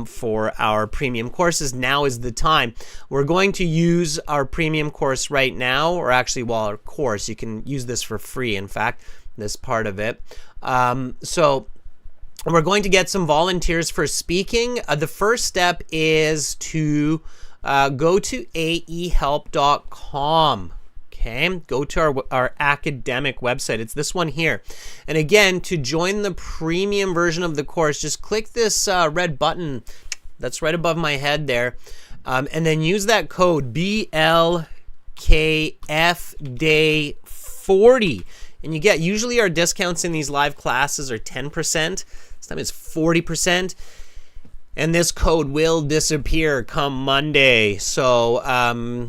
for our premium courses, now is the time. We're going to use our premium course right now, or actually, well, our course, you can use this for free, in fact, this part of it. So we're going to get some volunteers for speaking. The first step is to go to aehelp.com. Okay, go to our academic website. It's this one here. And again, to join the premium version of the course, just click this red button that's right above my head there. And then use that code BLKFDAY40. And you get, usually our discounts in these live classes are 10%. This time it's 40%. And this code will disappear come Monday. So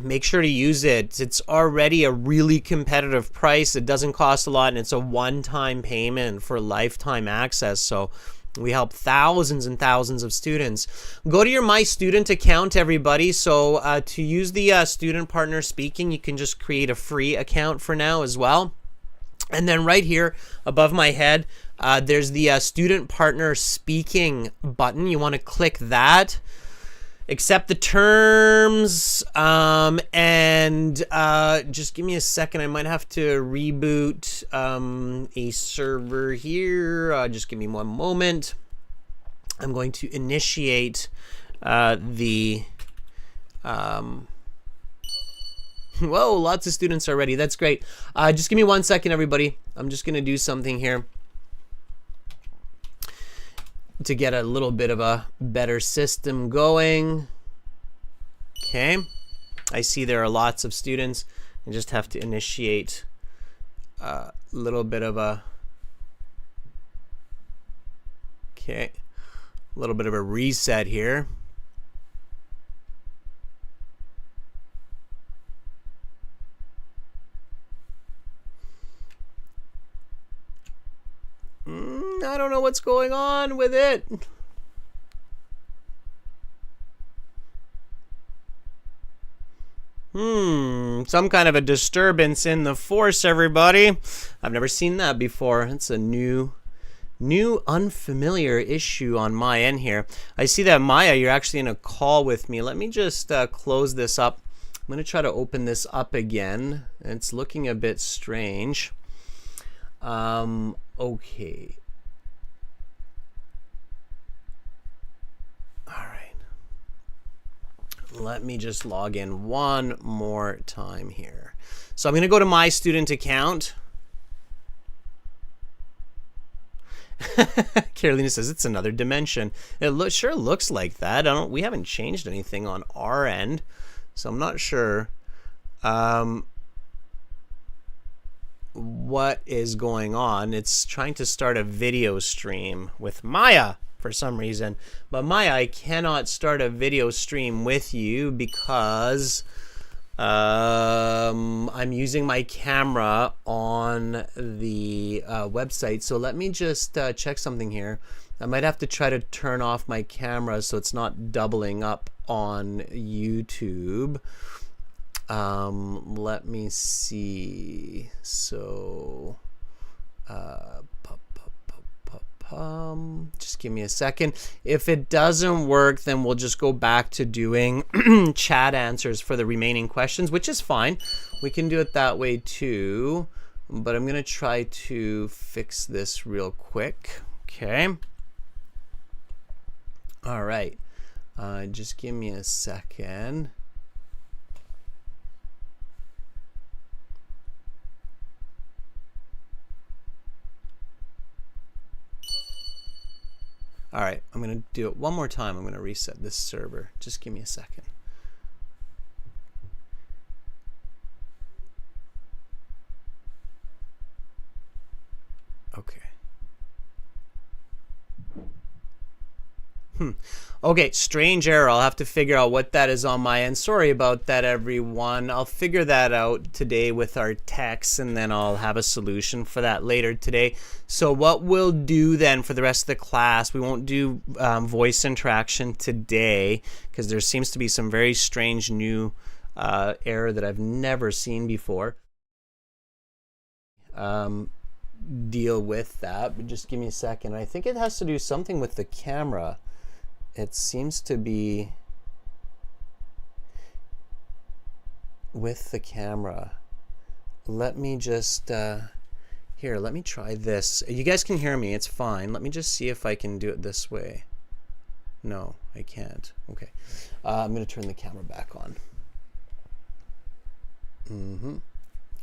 make sure to use it. It's already a really competitive price. It doesn't cost a lot, and it's a one-time payment for lifetime access. So we help thousands and thousands of students. Go to your My Student account, everybody. So to use the student partner speaking, you can just create a free account for now as well. And then right here above my head, there's the student partner speaking button. You want to click that, accept the terms, and just give me a second. I might have to reboot a server here. Just give me one moment. I'm going to initiate the whoa, lots of students already. That's great. Just give me 1 second, everybody. I'm just going to do something here to get a little bit of a better system going. Okay. I see there are lots of students. I just have to initiate a little bit of a, okay, a little bit of a reset here. I don't know what's going on with it. Some kind of a disturbance in the force, everybody. I've never seen that before. It's a new unfamiliar issue on my end here. I see that, Maya, you're actually in a call with me. Let me just close this up. I'm going to try to open this up again. It's looking a bit strange. Okay. All right. Let me just log in one more time here. So I'm going to go to my student account. Carolina says it's another dimension. It sure looks like that. We haven't changed anything on our end, so I'm not sure what is going on. It's trying to start a video stream with Maya for some reason, but Maya, I cannot start a video stream with you because I'm using my camera on the website. So let me just check something here. I might have to try to turn off my camera so it's not doubling up on YouTube. Let me see. So just give me a second. If it doesn't work, then we'll just go back to doing chat answers for the remaining questions, which is fine. We can do it that way too, but I'm gonna try to fix this real quick. Okay. All right. Just give me a second. All right, I'm going to do it one more time. I'm going to reset this server. Just give me a second. Okay. Okay, strange error. I'll have to figure out what that is on my end. Sorry about that, everyone. I'll figure that out today with our techs, and then I'll have a solution for that later today. So what we'll do then for the rest of the class, we won't do voice interaction today because there seems to be some very strange new error that I've never seen before. deal with that, but just give me a second. I think it has to do something with the camera. It seems to be with the camera. Let me just here, let me try this. You guys can hear me, it's fine. Let me just see if I can do it this way. No, I can't. Okay, I'm gonna turn the camera back on.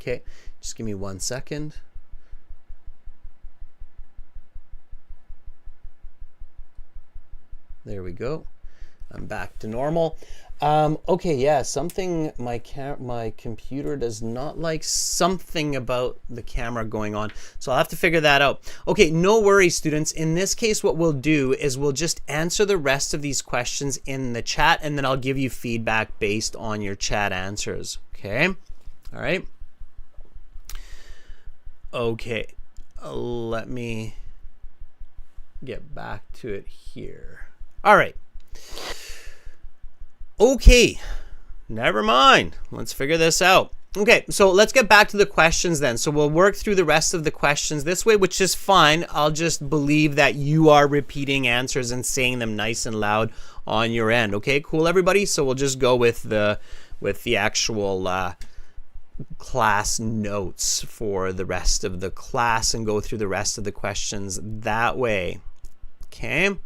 Okay, just give me 1 second. There we go. I'm back to normal. Okay, yeah, something, my computer does not like something about the camera going on. So I'll have to figure that out. Okay, no worries, students. In this case, what we'll do is we'll just answer the rest of these questions in the chat, and then I'll give you feedback based on your chat answers. Okay? All right? Okay, let me get back to it here. All right. Okay, never mind. Let's figure this out. Okay, so let's get back to the questions then. So we'll work through the rest of the questions this way, which is fine. I'll just believe that you are repeating answers and saying them nice and loud on your end. Okay, cool, everybody? So we'll just go with the actual class notes for the rest of the class and go through the rest of the questions that way. Okay.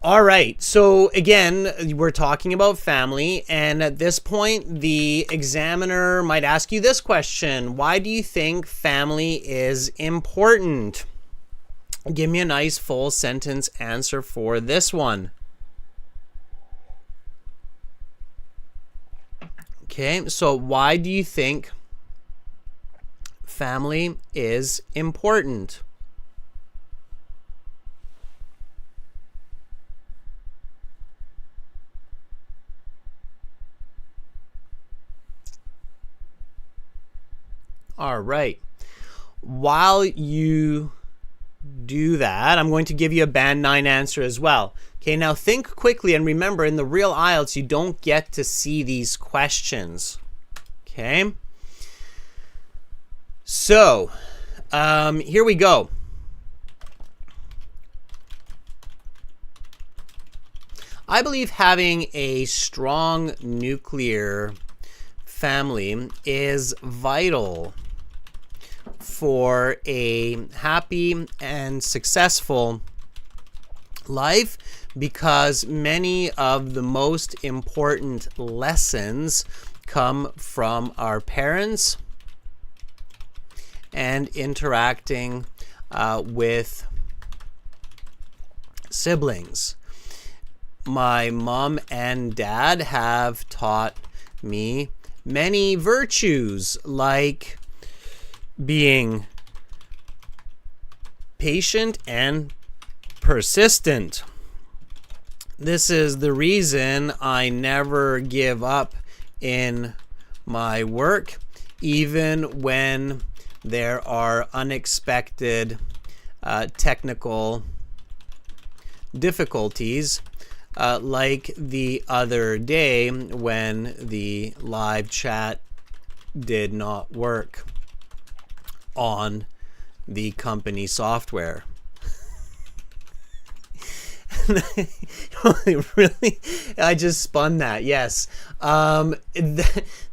All right, so again, we're talking about family, and at this point, the examiner might ask you this question: why do you think family is important? Give me a nice full sentence answer for this one. Okay, so why do you think family is important? All right. While you do that, I'm going to give you a band 9 answer as well. Okay, now think quickly and remember, in the real IELTS, you don't get to see these questions. Okay. So, here we go. I believe having a strong nuclear family is vital for a happy and successful life, because many of the most important lessons come from our parents and interacting with siblings. My mom and dad have taught me many virtues, like being patient and persistent. This is the reason I never give up in my work, even when there are unexpected technical difficulties, like the other day when the live chat did not work on the company software. Really? I just spun that. Yes.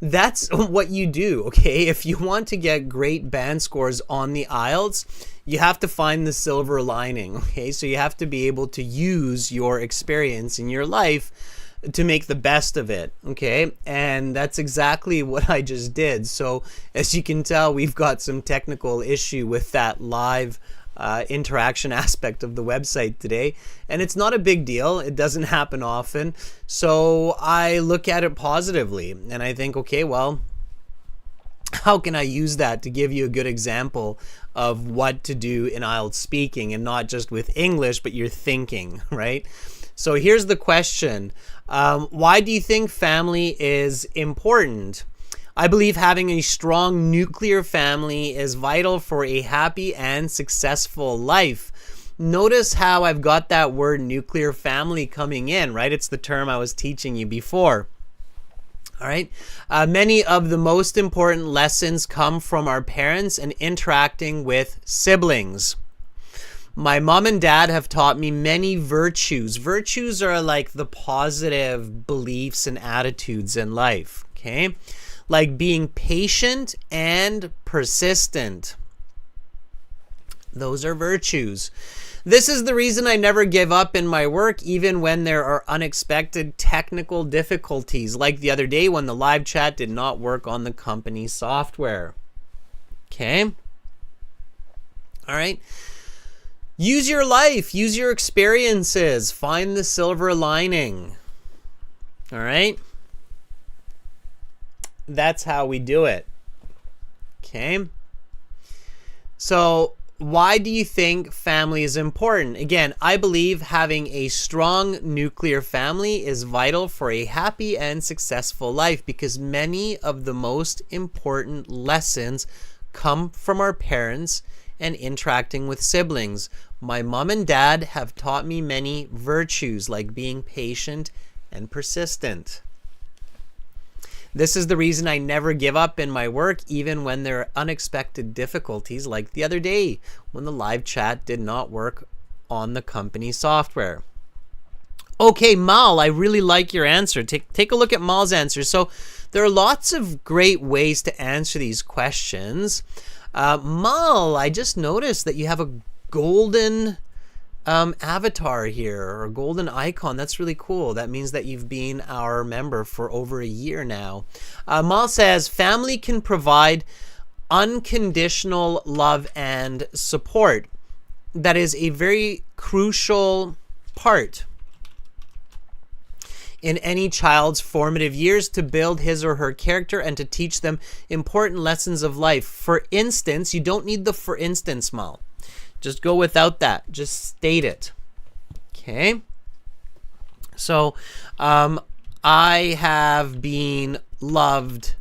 That's what you do, okay? If you want to get great band scores on the IELTS, you have to find the silver lining, okay? So you have to be able to use your experience in your life to make the best of it, okay? And that's exactly what I just did. So as you can tell, we've got some technical issue with that live interaction aspect of the website today, and it's not a big deal. It doesn't happen often. So I look at it positively and I think, okay, well, how can I use that to give you a good example of what to do in IELTS speaking, and not just with English, but your thinking, right? So here's the question. Why do you think family is important? I believe having a strong nuclear family is vital for a happy and successful life. Notice how I've got that word nuclear family coming in, right? It's the term I was teaching you before. All right. Many of the most important lessons come from our parents and interacting with siblings. My mom and dad have taught me many virtues. Virtues are like the positive beliefs and attitudes in life, okay? Like being patient and persistent. Those are virtues. This is the reason I never give up in my work, even when there are unexpected technical difficulties, like the other day when the live chat did not work on the company software. Okay? All right. Use your life, use your experiences, find the silver lining. All right? That's how we do it. Okay? So, why do you think family is important? Again, I believe having a strong nuclear family is vital for a happy and successful life because many of the most important lessons come from our parents and interacting with siblings. My mom and dad have taught me many virtues like being patient and persistent. This is the reason I never give up in my work, even when there are unexpected difficulties, like the other day when the live chat did not work on the company software. Okay, Mal, I really like your answer. Take a look at Mal's answer. So there are lots of great ways to answer these questions. Mal, I just noticed that you have a golden avatar here, or a golden icon. That's really cool. That means that you've been our member for over a year now. Mal says, family can provide unconditional love and support. That is a very crucial part in any child's formative years to build his or her character and to teach them important lessons of life. For instance, you don't need the for instance, Mal. Just go without that. Just state it. Okay? So, I have been loved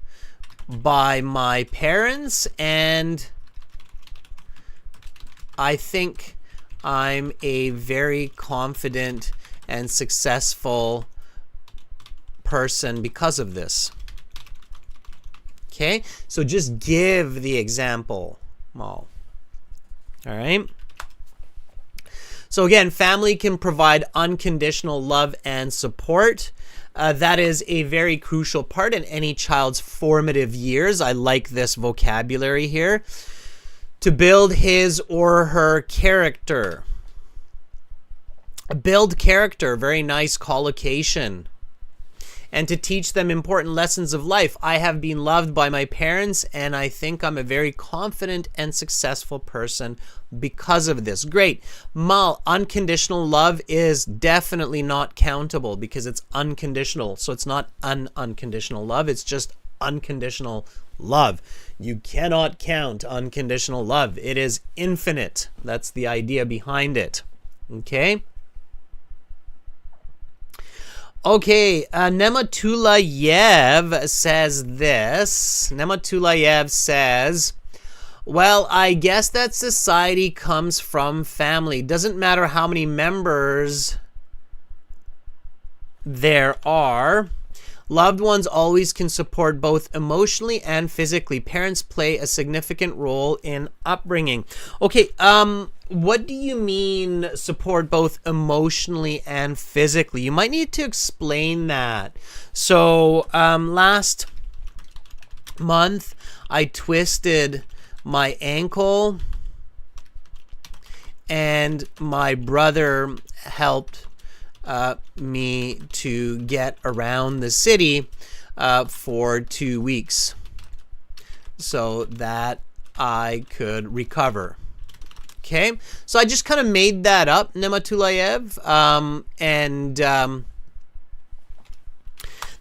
by my parents, and I think I'm a very confident and successful person because of this. Okay? So just give the example, Mal. All right. So again, family can provide unconditional love and support. That is a very crucial part in any child's formative years. I like this vocabulary here. To build his or her character. Build character, very nice collocation. And to teach them important lessons of life. I have been loved by my parents, and I think I'm a very confident and successful person because of this. Great. Mal, unconditional love is definitely not countable because it's unconditional. So it's not unconditional love. It's just unconditional love. You cannot count unconditional love. It is infinite. That's the idea behind it. Okay? Okay, Nematulayev says this. Nematulayev says, well, I guess that society comes from family. Doesn't matter how many members there are. Loved ones always can support both emotionally and physically. Parents play a significant role in upbringing. Okay, what do you mean support both emotionally and physically? You might need to explain that. So last month, I twisted my ankle and my brother helped me to get around the city for 2 weeks so that I could recover. Okay, so I just kind of made that up, Nematulayev, and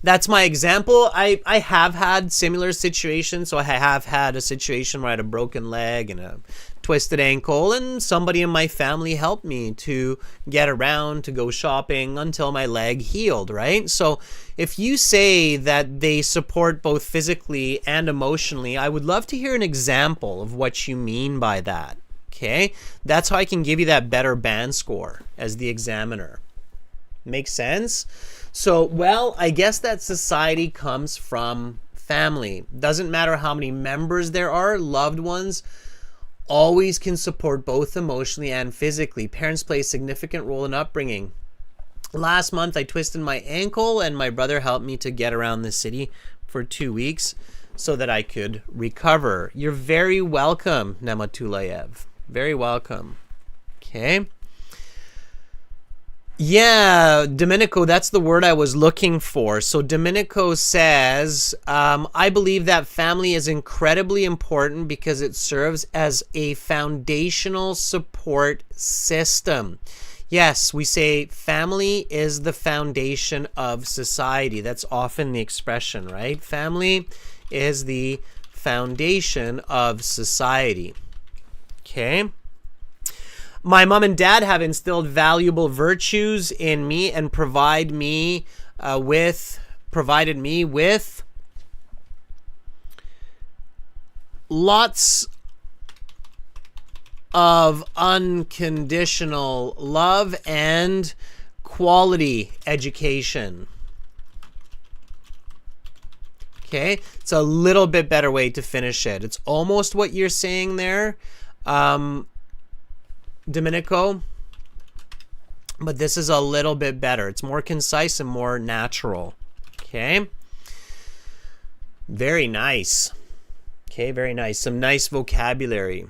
that's my example. I have had similar situations. So I have had a situation where I had a broken leg and a twisted ankle, and somebody in my family helped me to get around, to go shopping until my leg healed, right? So if you say that they support both physically and emotionally, I would love to hear an example of what you mean by that. Okay, that's how I can give you that better band score as the examiner. Makes sense? So, well, I guess that society comes from family. Doesn't matter how many members there are, loved ones always can support both emotionally and physically. Parents play a significant role in upbringing. Last month, I twisted my ankle, and my brother helped me to get around the city for 2 weeks so that I could recover. You're very welcome, Nematulayev. Very welcome. Okay. Yeah, Domenico, that's the word I was looking for. So Domenico says, I believe that family is incredibly important because it serves as a foundational support system. Yes, we say family is the foundation of society. That's often the expression, right? Family is the foundation of society. Okay. My mom and dad have instilled valuable virtues in me and provided me with lots of unconditional love and quality education. Okay, it's a little bit better way to finish it. It's almost what you're saying there, Domenico, but this is a little bit better. It's more concise and more natural. Okay, very nice. Okay, very nice. Some nice vocabulary.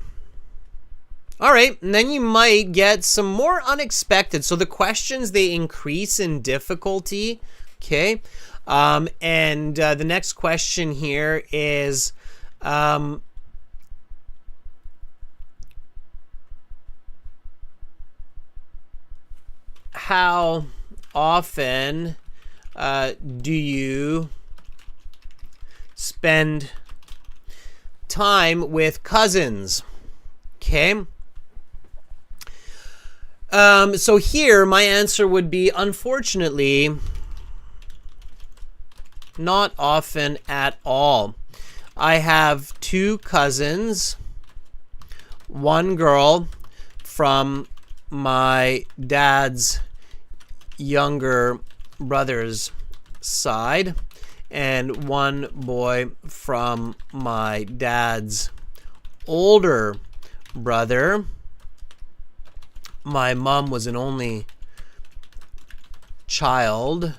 All right, and then you might get some more unexpected. So the questions, they increase in difficulty. Okay, and the next question here is, how often do you spend time with cousins? Okay. So here my answer would be, unfortunately, not often at all. I have 2 cousins, one girl from my dad's younger brother's side and one boy from my dad's older brother. My mom was an only child,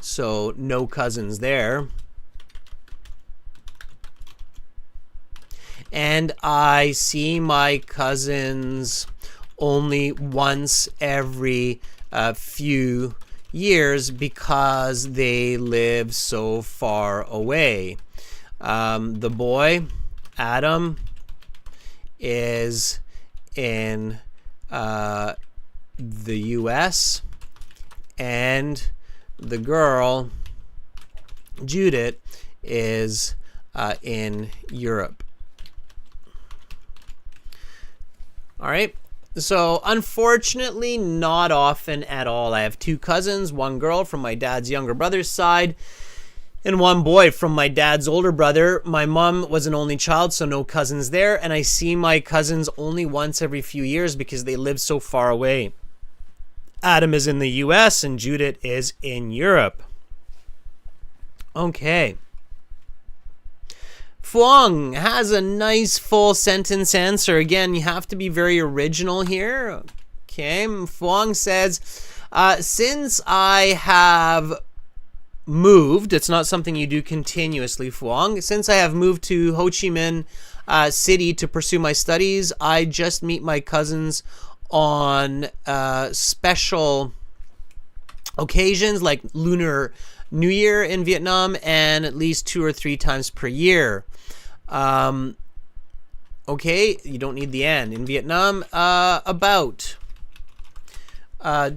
so no cousins there. And I see my cousins only once every few years because they live so far away. The boy, Adam, is in the US, and the girl, Judith, is in Europe. All right. So unfortunately, not often at all. I have 2 cousins, one girl from my dad's younger brother's side and one boy from my dad's older brother. My mom was an only child, so no cousins there. And I see my cousins only once every few years because they live so far away. Adam is in the US and Judith is in Europe. Okay. Fuang has a nice full sentence answer. Again, you have to be very original here. Okay, Fuang says, since I have moved, it's not something you do continuously, Fuang. Since I have moved to Ho Chi Minh City to pursue my studies, I just meet my cousins on special occasions like Lunar New Year in Vietnam and at least 2 or 3 times per year. Okay, you don't need the end. In Vietnam, about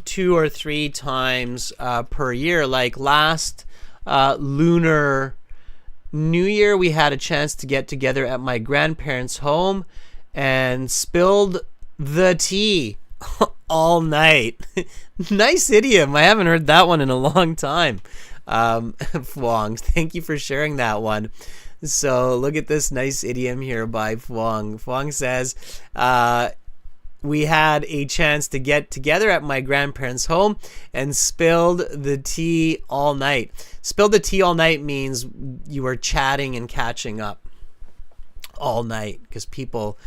2 or 3 times per year. Like last Lunar New Year, we had a chance to get together at my grandparents' home and spilled the tea all night. Nice idiom. I haven't heard that one in a long time. Fuang, thank you for sharing that one. So look at this nice idiom here by Fuang. Fuang says, we had a chance to get together at my grandparents' home and spilled the tea all night. Spilled the tea all night means you were chatting and catching up all night, because people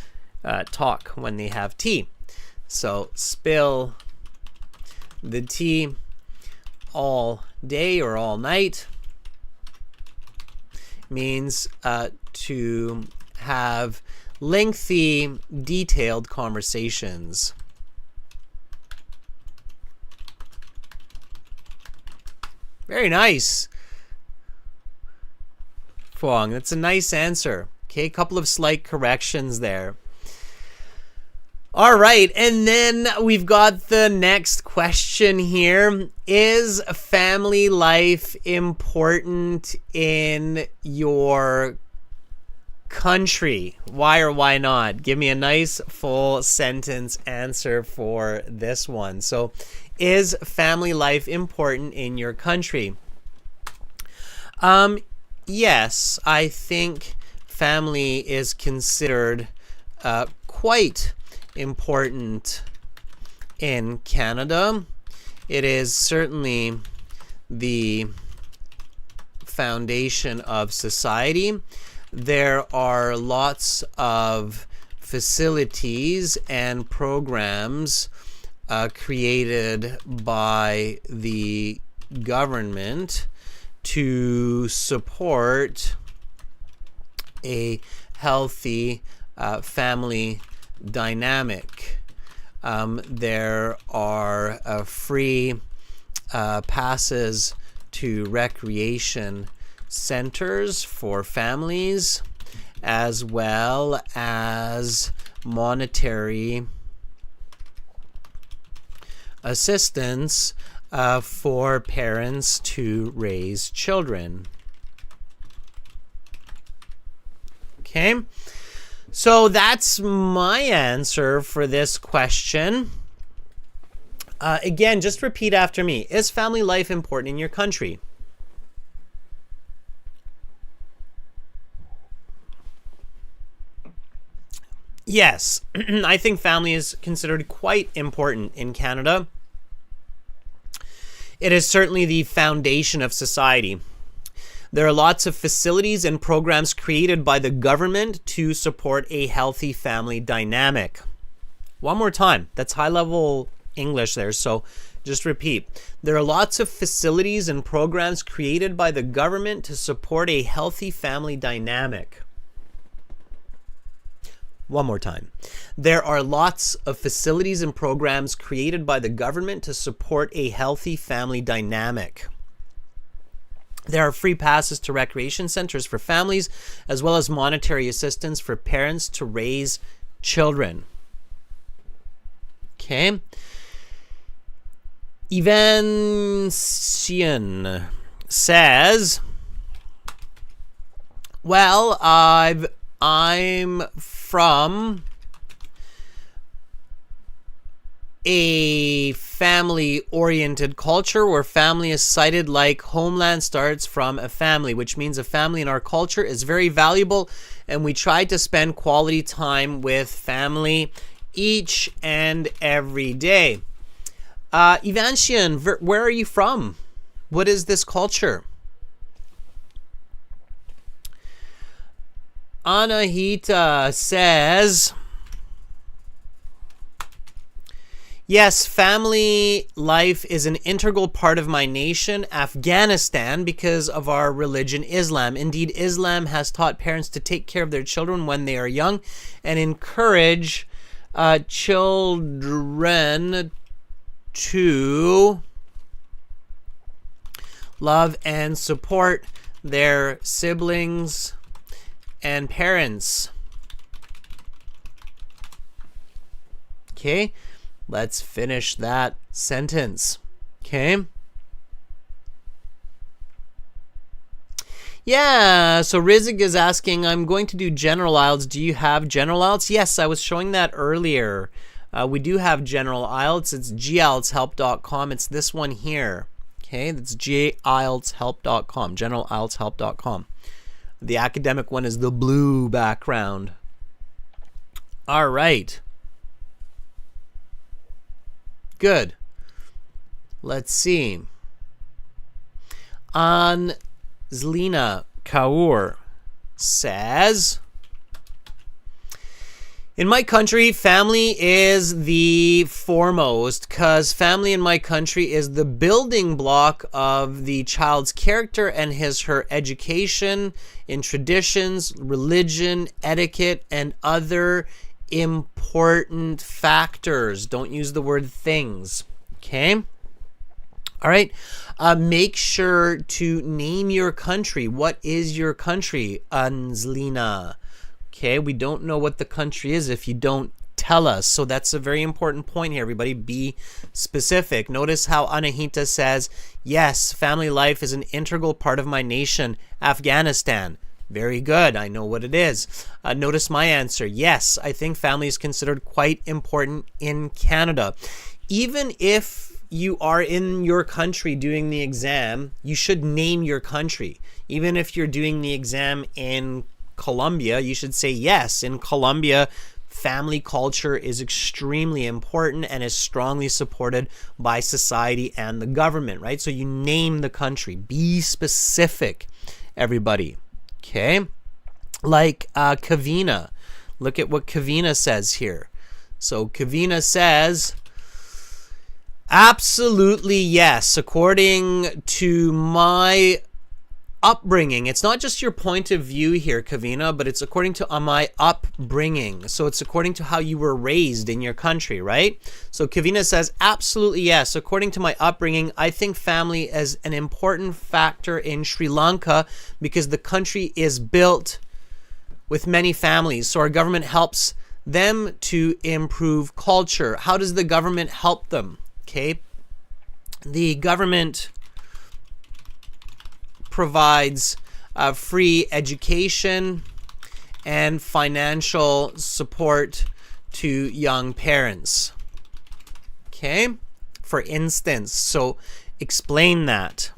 talk when they have tea. So spill the tea all day or all night means to have lengthy, detailed conversations. Very nice, Fuang. That's a nice answer. Okay, a couple of slight corrections there. All right, and then we've got the next question here. Is family life important in your country? Why or why not? Give me a nice full sentence answer for this one. So, is family life important in your country? Yes, I think family is considered quite important in Canada. It is certainly the foundation of society. There are lots of facilities and programs created by the government to support a healthy family dynamic. There are free passes to recreation centers for families, as well as monetary assistance for parents to raise children. Okay, so that's my answer for this question. Again, just repeat after me. Is family life important in your country? Yes, I think family is considered quite important in Canada. It is certainly the foundation of society. There are lots of facilities and programs created by the government to support a healthy family dynamic. One more time. That's high-level English there, so just repeat. There are lots of facilities and programs created by the government to support a healthy family dynamic. One more time. There are lots of facilities and programs created by the government to support a healthy family dynamic. There are free passes to recreation centers for families, as well as monetary assistance for parents to raise children. Okay. Evancian says, well, I'm from a family-oriented culture where family is cited like homeland starts from a family, which means a family in our culture is very valuable, and we try to spend quality time with family each and every day. Evancian, where are you from? What is this culture? Anahita says, yes, family life is an integral part of my nation, Afghanistan, because of our religion, Islam. Indeed, Islam has taught parents to take care of their children when they are young and encourage children to love and support their siblings and parents. Okay, let's finish that sentence. Okay. Yeah, so Rizik is asking, I'm going to do general IELTS. Do you have general IELTS? Yes, I was showing that earlier. We do have general IELTS. It's gieltshelp.com. It's this one here. Okay, that's gieltshelp.com, generalieltshelp.com. The academic one is the blue background. All right. Good. Let's see. Anzlina Kaur says, in my country, family is the foremost because family in my country is the building block of the child's character and her education in traditions, religion, etiquette, and other important factors. Don't use the word things. Okay? All right. Make sure to name your country. What is your country, Anzlina? Okay, we don't know what the country is if you don't tell us. So that's a very important point here, everybody. Be specific. Notice how Anahita says, yes, family life is an integral part of my nation, Afghanistan. Very good. I know what it is. Notice my answer. Yes, I think family is considered quite important in Canada. Even if you are in your country doing the exam, you should name your country. Even if you're doing the exam in Colombia, you should say, yes, in Colombia, family culture is extremely important and is strongly supported by society and the government, right? So you name the country. Be specific, everybody. Okay? Like Kavina. Look at what Kavina says here. So Kavina says, absolutely yes. According to my upbringing, it's not just your point of view here, Kavina, but it's according to my upbringing. So it's according to how you were raised in your country, right? So Kavina says, absolutely yes. According to my upbringing, I think family is an important factor in Sri Lanka because the country is built with many families. So our government helps them to improve culture. How does the government help them? Okay. The government provides free education and financial support to young parents. Okay, for instance, so explain that.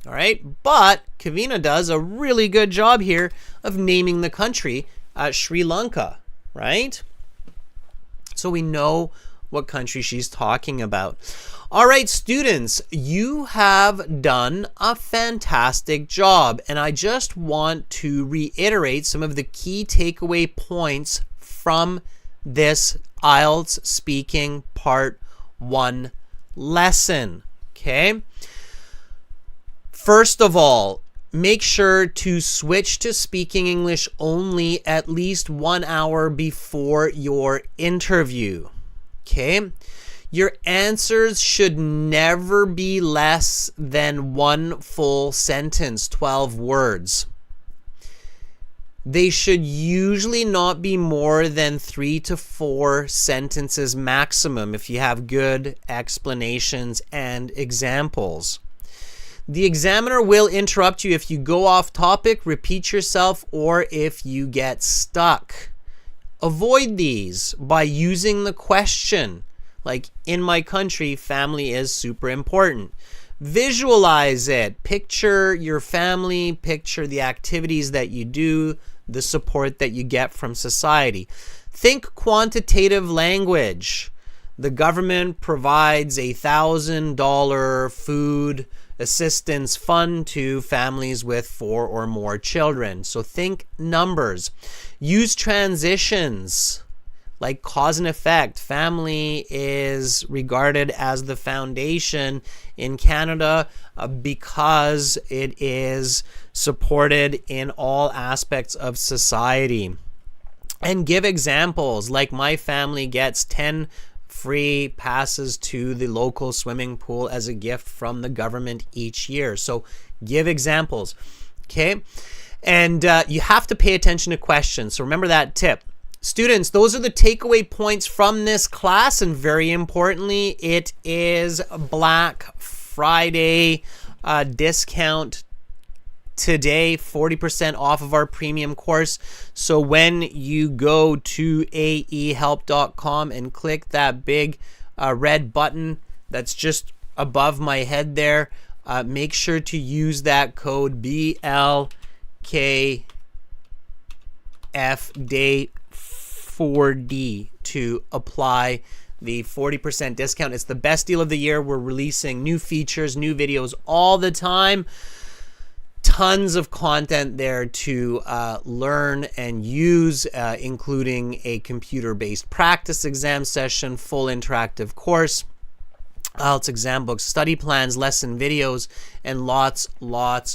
All right, but Kavina does a really good job here of naming the country, Sri Lanka, right? So we know what country she's talking about. All right, students, you have done a fantastic job, and I just want to reiterate some of the key takeaway points from this IELTS Speaking Part 1 lesson, okay? First of all, make sure to switch to speaking English only at least 1 hour before your interview, okay? Your answers should never be less than one full sentence, 12 words. They should usually not be more than 3 to 4 sentences maximum if you have good explanations and examples. The examiner will interrupt you if you go off topic, repeat yourself, or if you get stuck. Avoid these by using the question. Like, in my country, family is super important. Visualize it. Picture your family. Picture the activities that you do, the support that you get from society. Think quantitative language. The government provides a $1,000 food assistance fund to families with 4 or more children. So think numbers. Use transitions. Like cause and effect. Family is regarded as the foundation in Canada because it is supported in all aspects of society. And give examples, like my family gets 10 free passes to the local swimming pool as a gift from the government each year. So give examples, okay? And you have to pay attention to questions. So remember that tip. Students, those are the takeaway points from this class, and very importantly, it is Black Friday discount today, 40% off of our premium course. So when you go to aehelp.com and click that big red button that's just above my head there, make sure to use that code BLKFDAY4D to apply the 40% discount. It's the best deal of the year. We're releasing new features, new videos all the time. Tons of content there to learn and use, including a computer-based practice exam session, full interactive course, IELTS exam books, study plans, lesson videos, and lots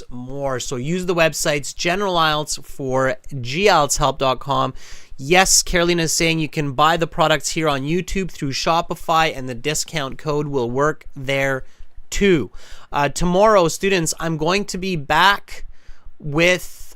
more. So use the websites General IELTS for gieltshelp.com. Yes, Carolina is saying you can buy the products here on YouTube through Shopify, and the discount code will work there too. Tomorrow, students, I'm going to be back with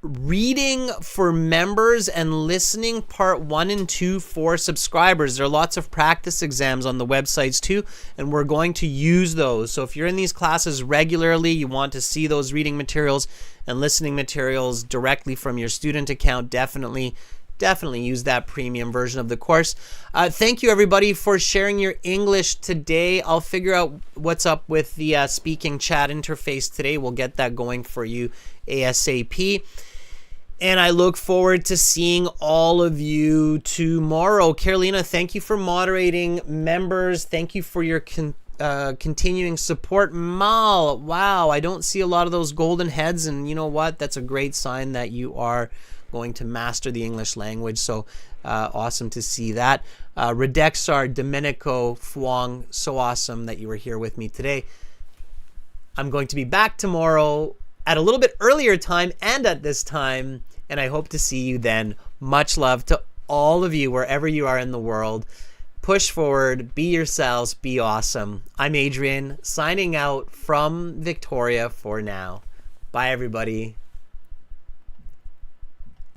reading for members and listening part 1 and 2 for subscribers. There are lots of practice exams on the websites too, and we're going to use those. So if you're in these classes regularly, you want to see those reading materials and listening materials directly from your student account, definitely use that premium version of the course. Thank you everybody for sharing your English today. I'll figure out what's up with the speaking chat interface today. We'll get that going for you ASAP. And I look forward to seeing all of you tomorrow. Carolina, thank you for moderating. Members, thank you for your continuing support. Mal, wow, I don't see a lot of those golden heads, and you know what? That's a great sign that you are going to master the English language. So awesome to see that. Redexar, Domenico, Fuang, so awesome that you were here with me today. I'm going to be back tomorrow at a little bit earlier time and at this time, and I hope to see you then. Much love to all of you wherever you are in the world. Push forward, be yourselves, be awesome. I'm Adrian, signing out from Victoria for now. Bye everybody.